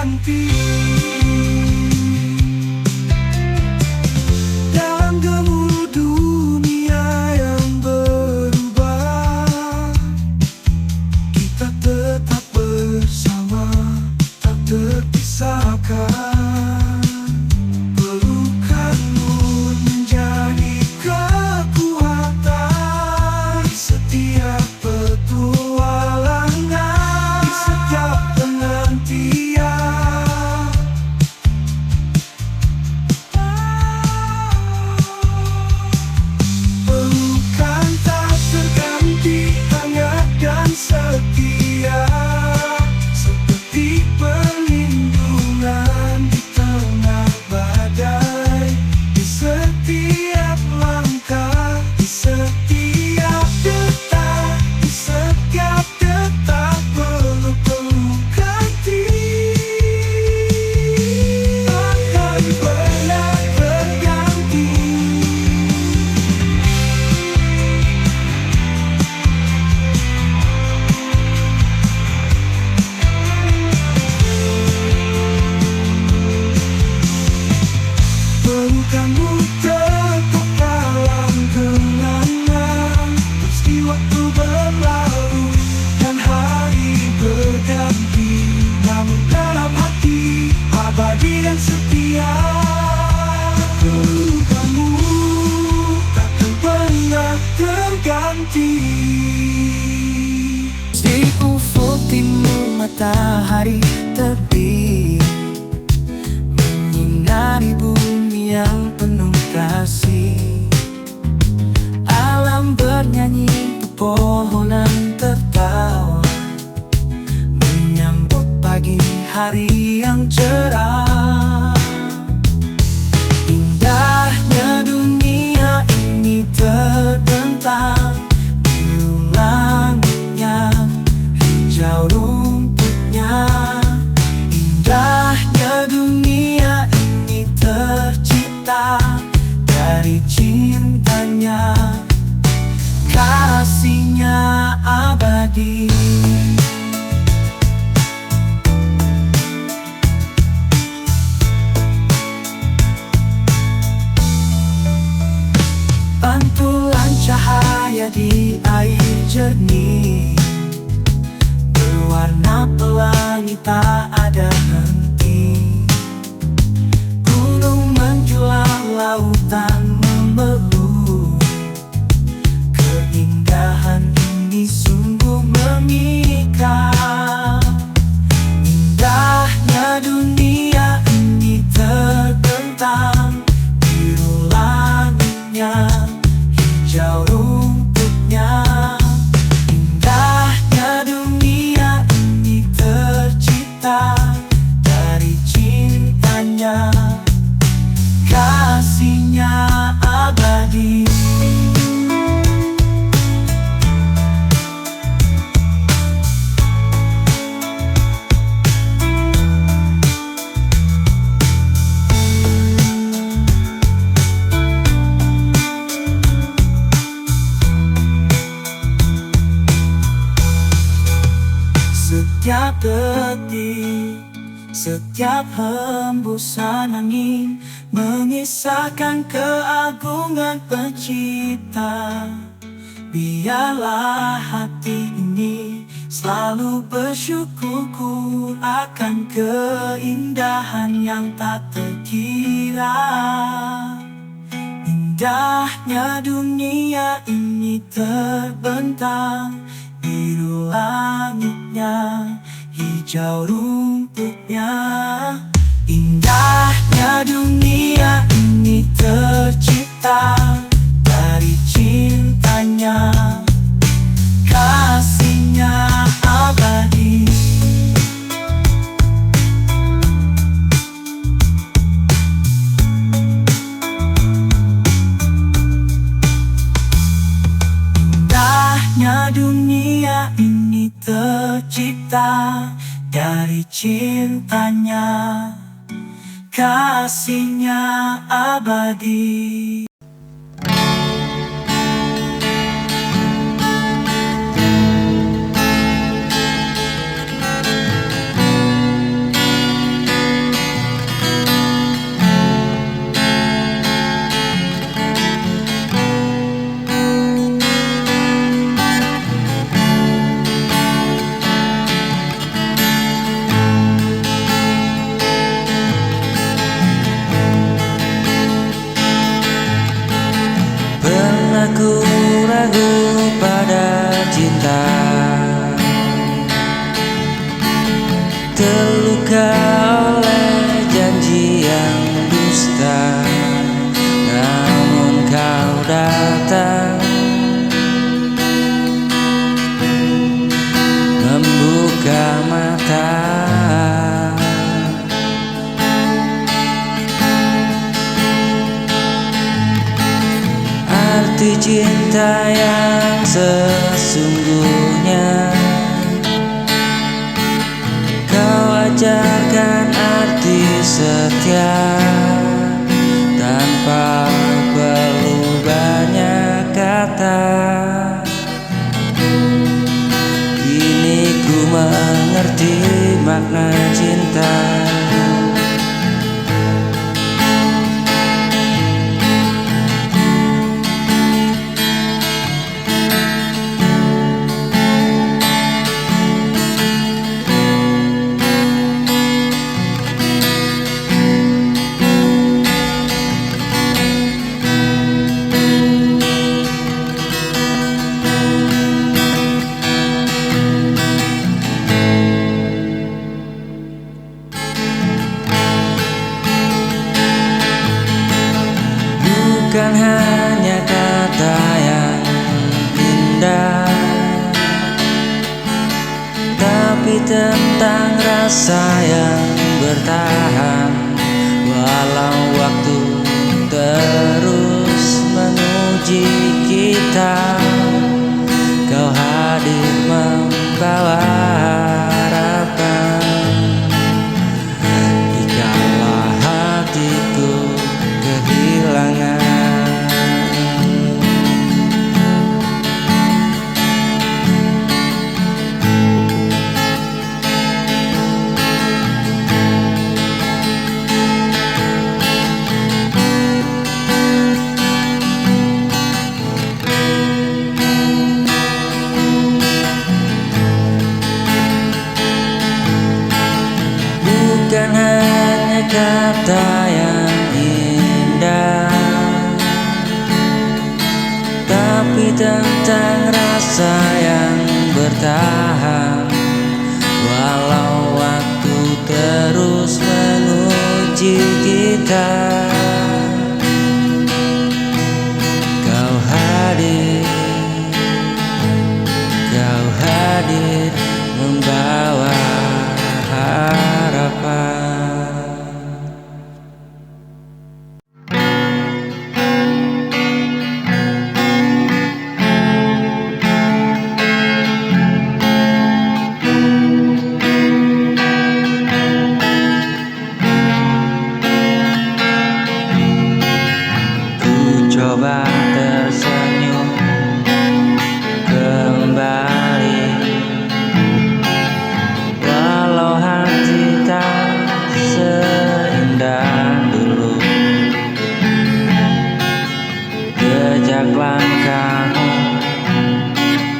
terganti. Dalam gemuruh dunia yang berubah, kita tetap bersama, tak terpisahkan. Pelukanmu menjadi kekuatan di setiap petualangan, di setiap penantian. Pelukan tak terganti, hangat dan setia, seperti perlindungan di tengah badai. Di setiap langkah, di setiap detak, di setiap detak peluk-pelukan akan pernah terganti. Pelukanmu tetap dalam kenangan, meski waktu berlalu dan hari berganti, namun dalam hati abadi dan setia. Pelukanmu takkan pernah terganti. Di ufuk timur matahari terbit, menyinari bumi yang penuh kasih. Alam bernyanyi, pepohonan tertawa, menyambut pagi hari yang cerah. Indahnya dunia ini terbentang, biru langitnya, hijau rumputnya. Indahnya dunia ini tercipta dari cintanya, kasihnya abadi. Pantulan cahaya di air jernih, berwarna pelangi tak ada henti. Gunung menjulang, lautan memeluk, keindahan ini sungguh memikat. Indahnya dunia ini terbentang, biru langitnya, hijau rumputnya. Indahnya dunia ini tercipta dari cintanya, kasihnya abadi. Setiap detik, setiap hembusan angin mengisahkan keagungan pencipta. Biarlah hati ini selalu bersyukur akan keindahan yang tak terkira. Indahnya dunia ini terbentang, biru langitnya, hijau rumputnya. Indahnya dunia ini tercipta dari cintanya, kasihnya abadi. Indahnya dunia ini tercipta dari cintanya, kasihnya abadi. cinta yang sesungguhnya. Kau ajarkan arti setia tanpa perlu banyak kata. Kini ku mengerti makna cinta. Bukan hanya kata yang indah, tapi tentang rasa yang bertahan. Walau waktu terus menguji kita, kau hadir membawa harapan. Dikala hatiku kehilangan, bukan hanya kata yang indah, tapi tentang rasa yang bertahan. Walau waktu terus menguji kita, kau hadir membawa harapan. Ku coba tersenyum kembali, walau hati tak seindah dulu. Jejak langkahmu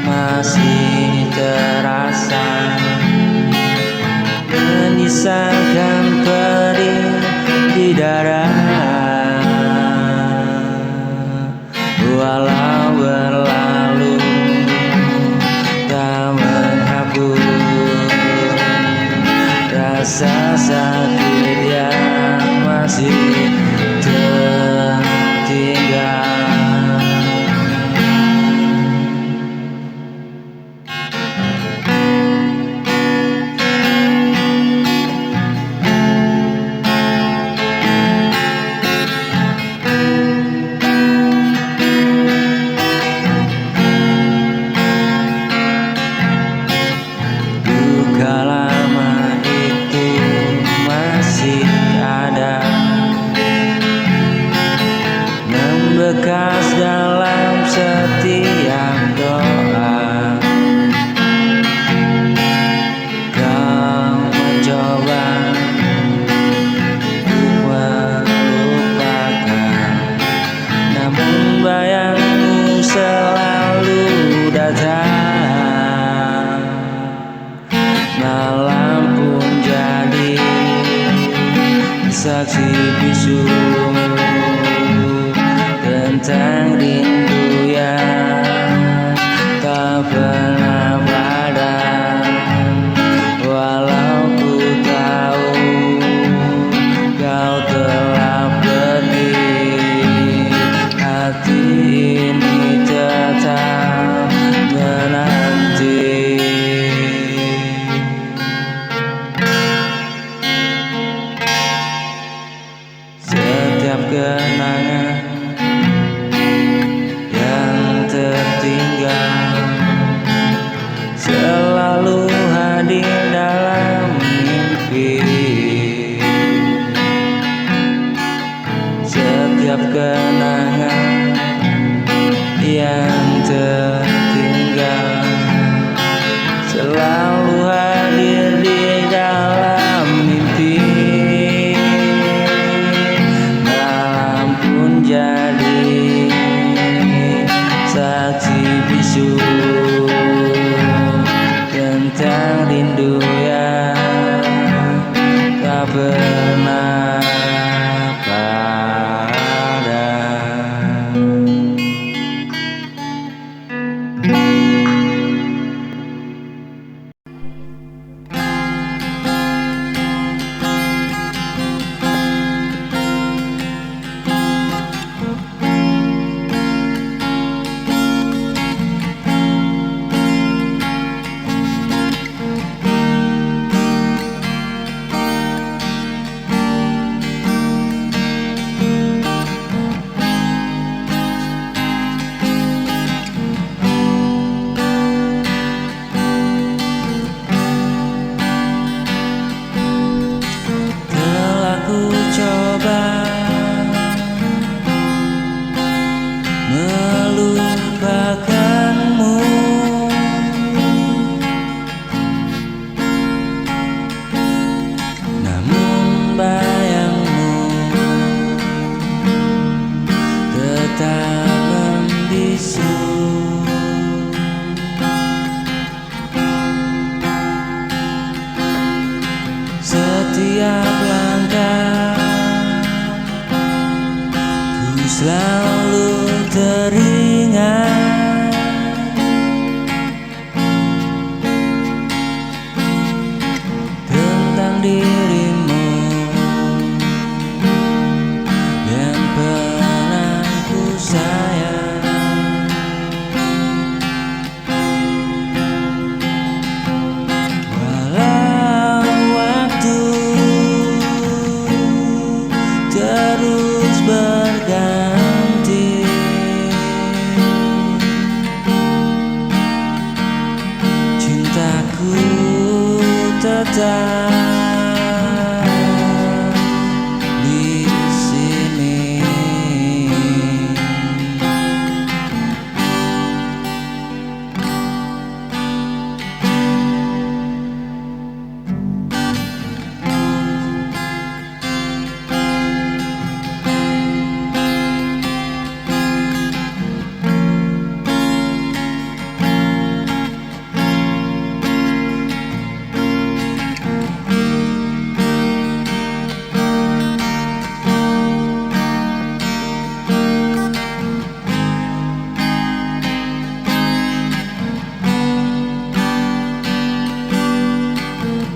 masih terasa, menyisakan perih di dada. Walau berlalu tak menghapus rasa sakit yang masih tertinggal. Duka lama itu masih ada, membekas dalam setiap doa. Kau mencoba untuk melupakan, namun bayangmu selalu datang. Malam pun jadi saksi bisu tentang rindu yang tak pernah padam. Walau ku tahu kau telah pergi, hati ini tetap menanti. Setiap kenangan yang tak pernah padam. Telah ku coba melupakanmu, namun bayangmu tetap membisu. Setiap langkah ku selalu teringat tentang dirimu yang pernah ku sayang. Walau waktu terus berganti, cintaku tetap di sini.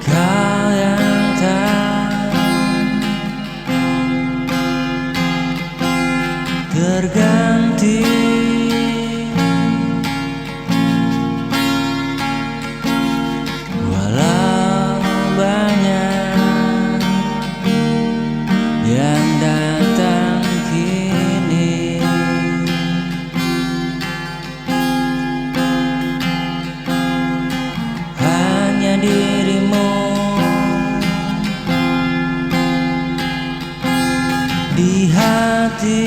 Kau yang tak terganti, walau banyak yang datang kini. Hanya dirimu di hati,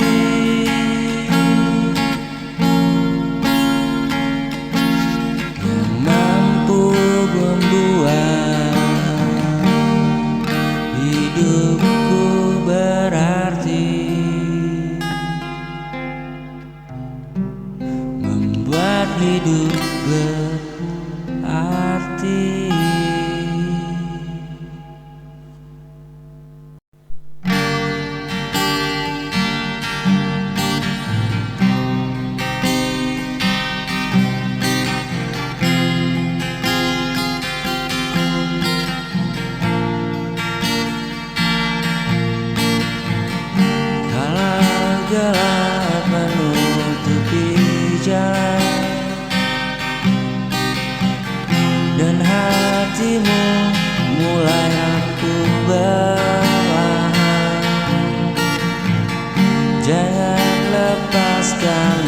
yang mampu membuat hidupku berarti, membuat hidup berarti. Kalau gelap menutupi jalan dan hatimu mulai aku berlahan, jangan lepaskan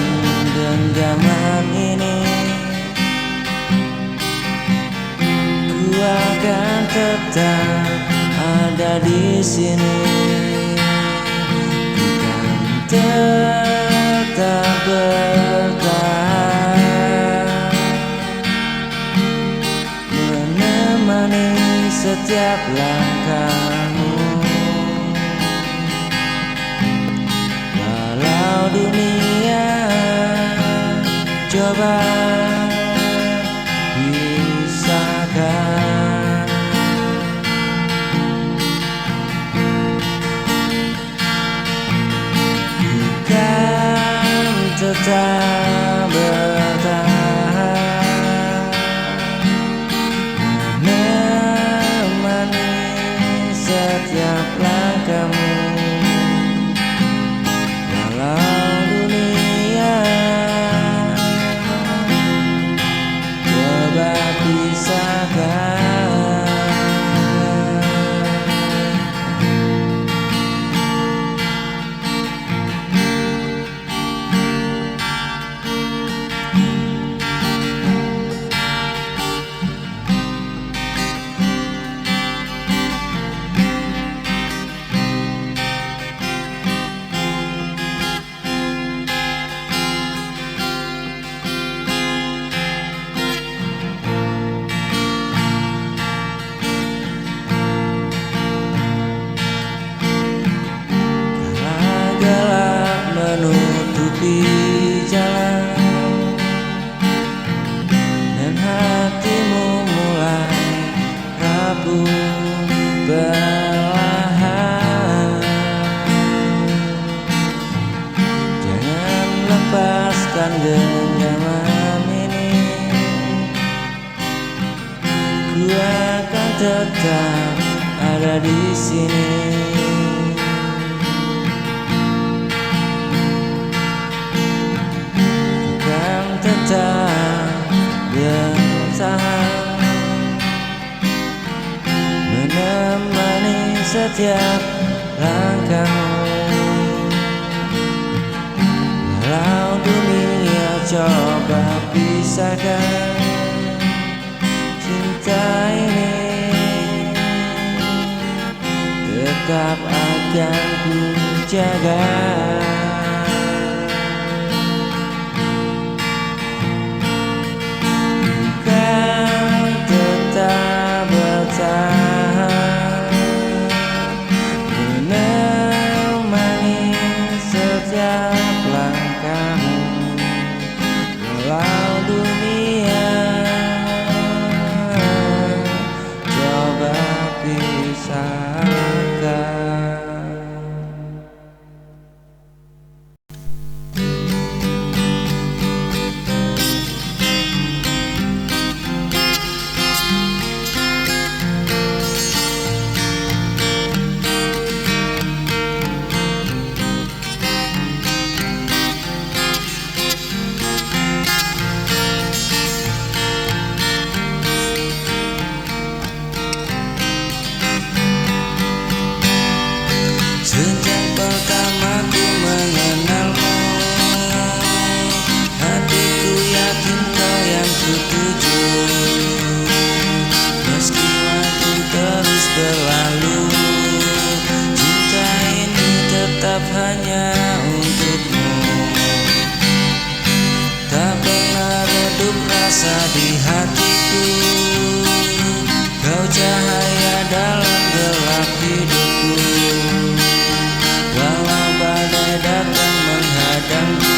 genggaman ini. Ku akan tetap ada di sini. Ku kan tetap bertahan, menemani setiap langkahmu. Walau dunia coba pisahkan, tetap bertahan, menemani setiap langkahmu. Walau dunia coba pisahkan, gelap menutupi jalan dan hatimu mulai rapuh perlahan. Jangan lepaskan genggaman ini, ku akan tetap ada di sini. Tetap bertahan, menemani setiap langkahmu. Walau dunia coba pisahkan, cinta ini tetap akan ku jaga. Menemani setiap langkahmu. Walau dunia coba pisahkan. Sejak pertama ku mengenalmu, hatiku yakin kau yang kutuju. Meski waktu terus berlalu, cinta ini tetap hanya untukmu. Tak pernah redup rasa di hatiku, kau cahaya dalam gelap hidupku. Walau badai datang menghadangku,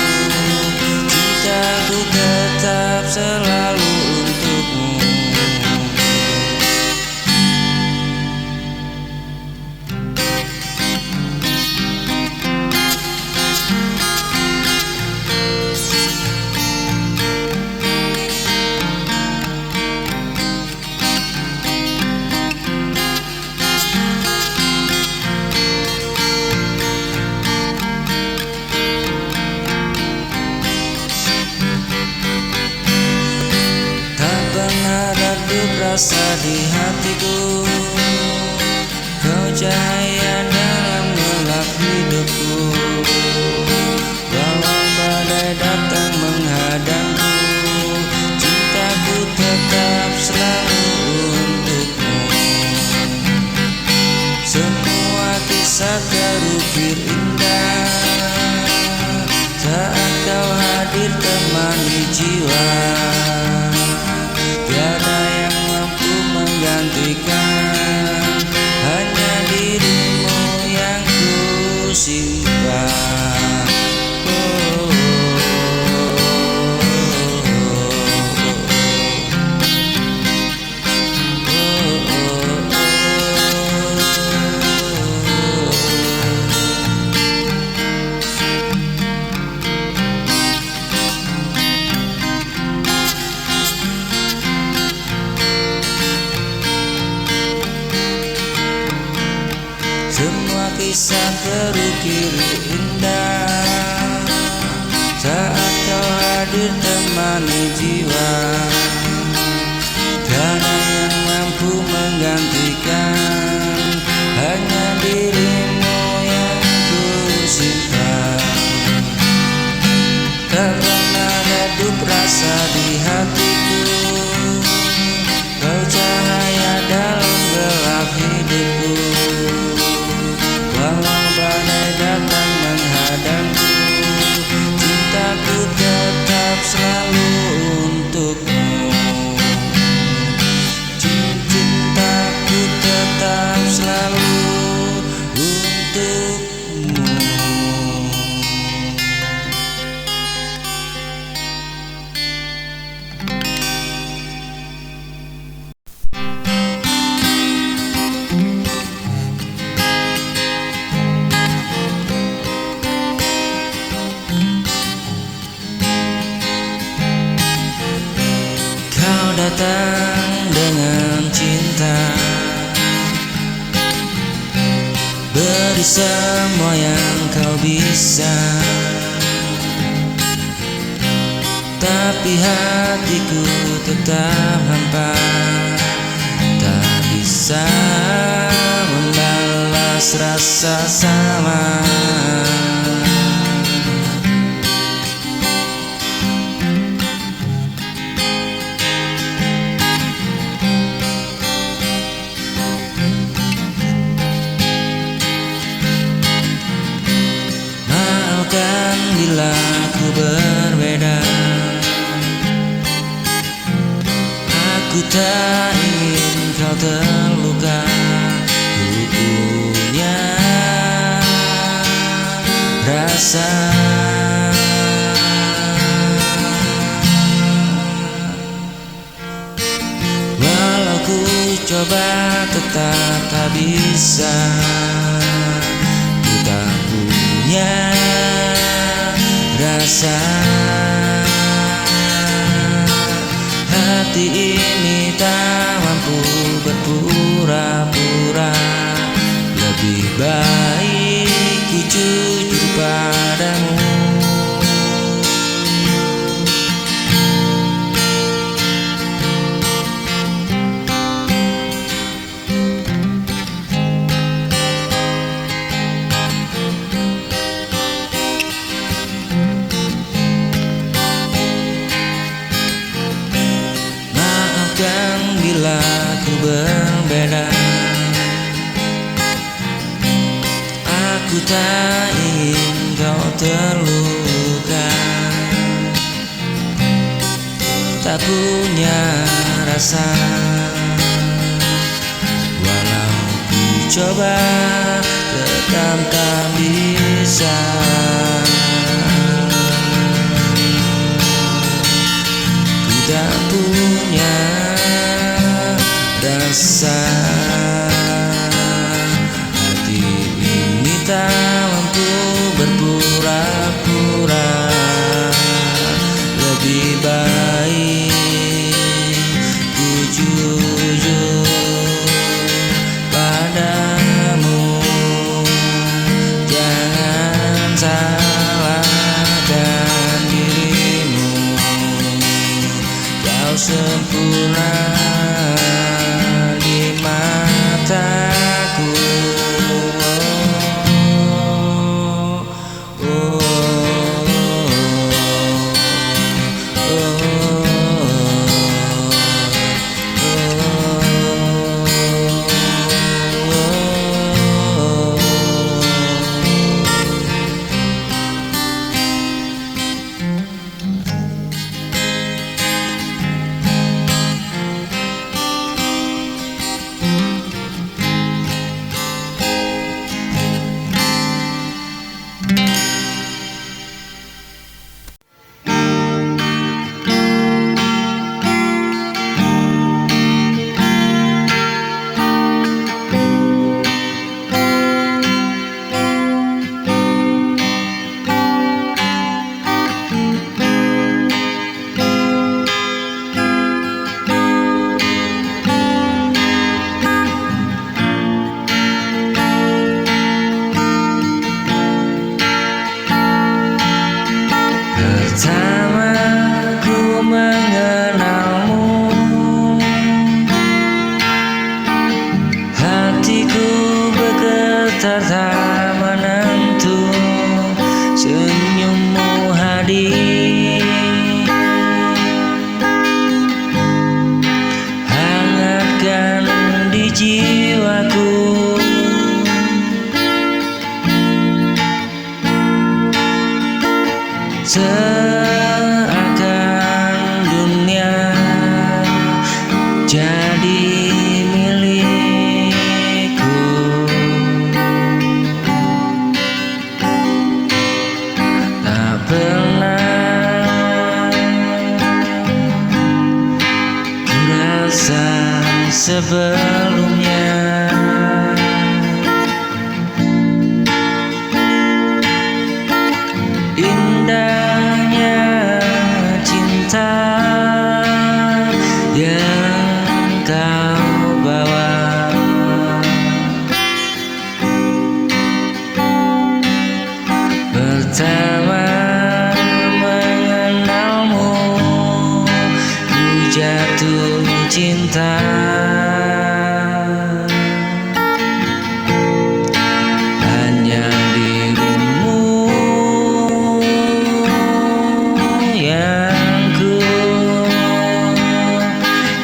cintaku tetap selalu untukmu. Rasa di hatiku, kau cahaya dalam gelap hidupku. Walau badai datang menghadangku, cintaku tetap selalu untukmu. Semua kisah terukir indah saat kau hadir temani jiwa. Tiada yang mampu menggantikan, hanya dirimu yang ku simpan. Semua kisah terukir indah saat kau hadir temani jiwa. Karena yang mampu menggantikan hanya dirimu yang ku simpan. Tak pernah redup rasa di hatiku, kau cahaya dalam gelap hidupku. Walau badai datang menghadangku, cintaku tetap selalu untukmu. Cintaku tetap selalu untukmu. Kau datang dengan cinta, beri semua yang kau bisa. Tapi hatiku tetap hampa, tak bisa membalas rasa sama. Maafkan bila ku berbeda, aku tak ingin kau terluka. Ku punya rasa, walau ku coba tetap tak bisa. Ku tak punya rasa, hati ini tak mampu berpura-pura. Lebih baik ku jujur padamu. Maafkan bila ku berbeda, aku tak ingin kau terluka. Tak punya rasa, walau ku coba tetap tak bisa. Ku tak punya rasa, hati ini tak mampu berpura-pura. Lebih baik ku jujur padamu. Jangan salahkan dirimu, kau sempurna di mataku. serta menentu, senyummu hadir, hangatkan di jiwaku. Seakan dunia jadi milikku, tak pernah kurasa sebelumnya. Indahnya cinta yang kau bawa, pertama mengenalmu ku jatuh cinta. Hanya dirimu yang ku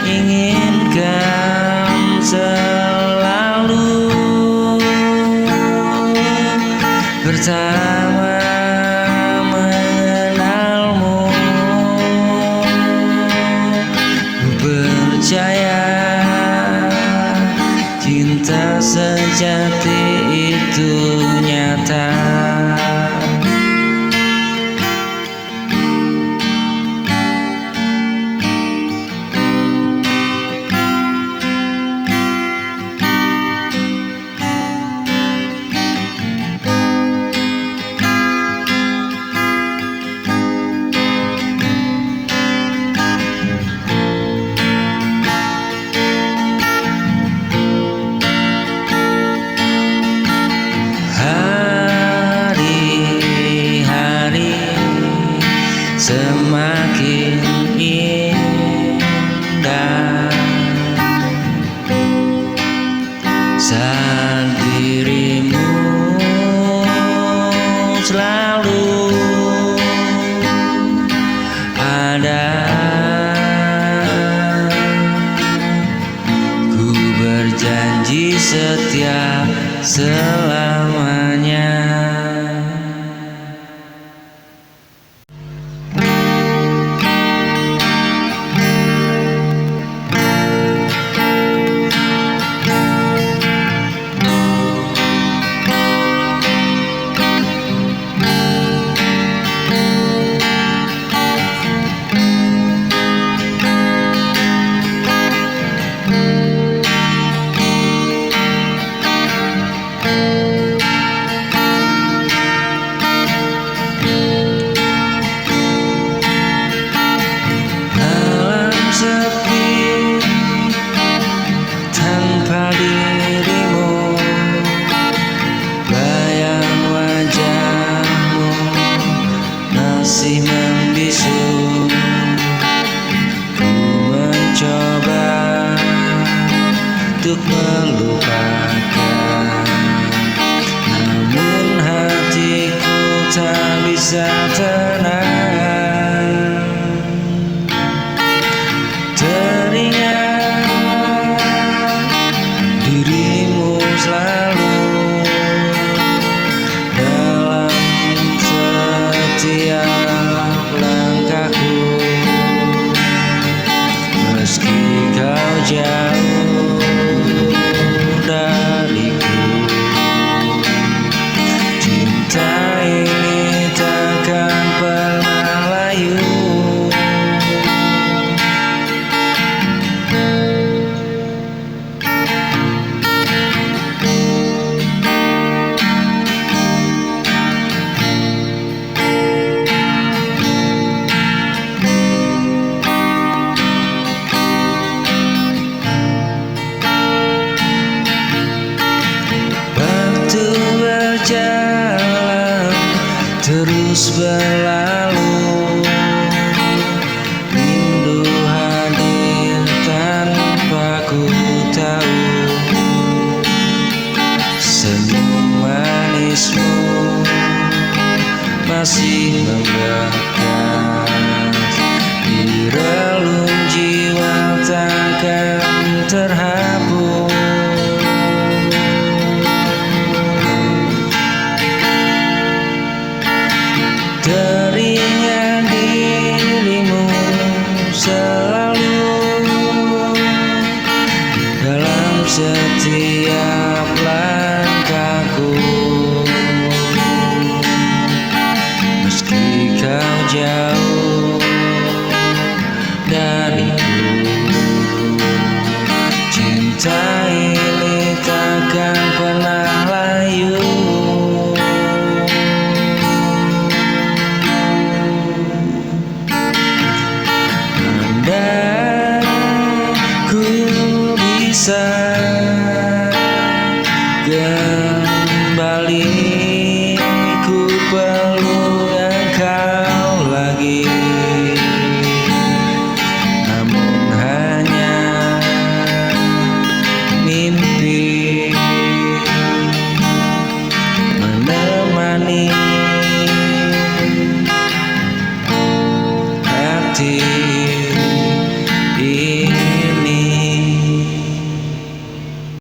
inginkan selalu. Pertama mengenalmu ku percaya cinta sejati itu nyata. Hari-hari semakin indah saat dirimu selalu ada. Ku berjanji setia selamanya. Masih membisu, ku mencoba untuk melupakan, namun hatiku tak bisa tenang. Teringat dirimu selalu dalam setiap langkahku, meski kau jauh dariku. Cinta ini takkan pernah layu. Terus berlalu, rindu hadir tanpa ku tahu. Senyum tangismu masih membekas di relung jiwa, takkan terhapus. Teringat dirimu selalu dalam setiap langkahku, meski kau jauh dariku. Cinta ini takkan pernah layu. Andai ku bisa kembali, ku peluk engkau lagi, namun hanya mimpi menemani hati.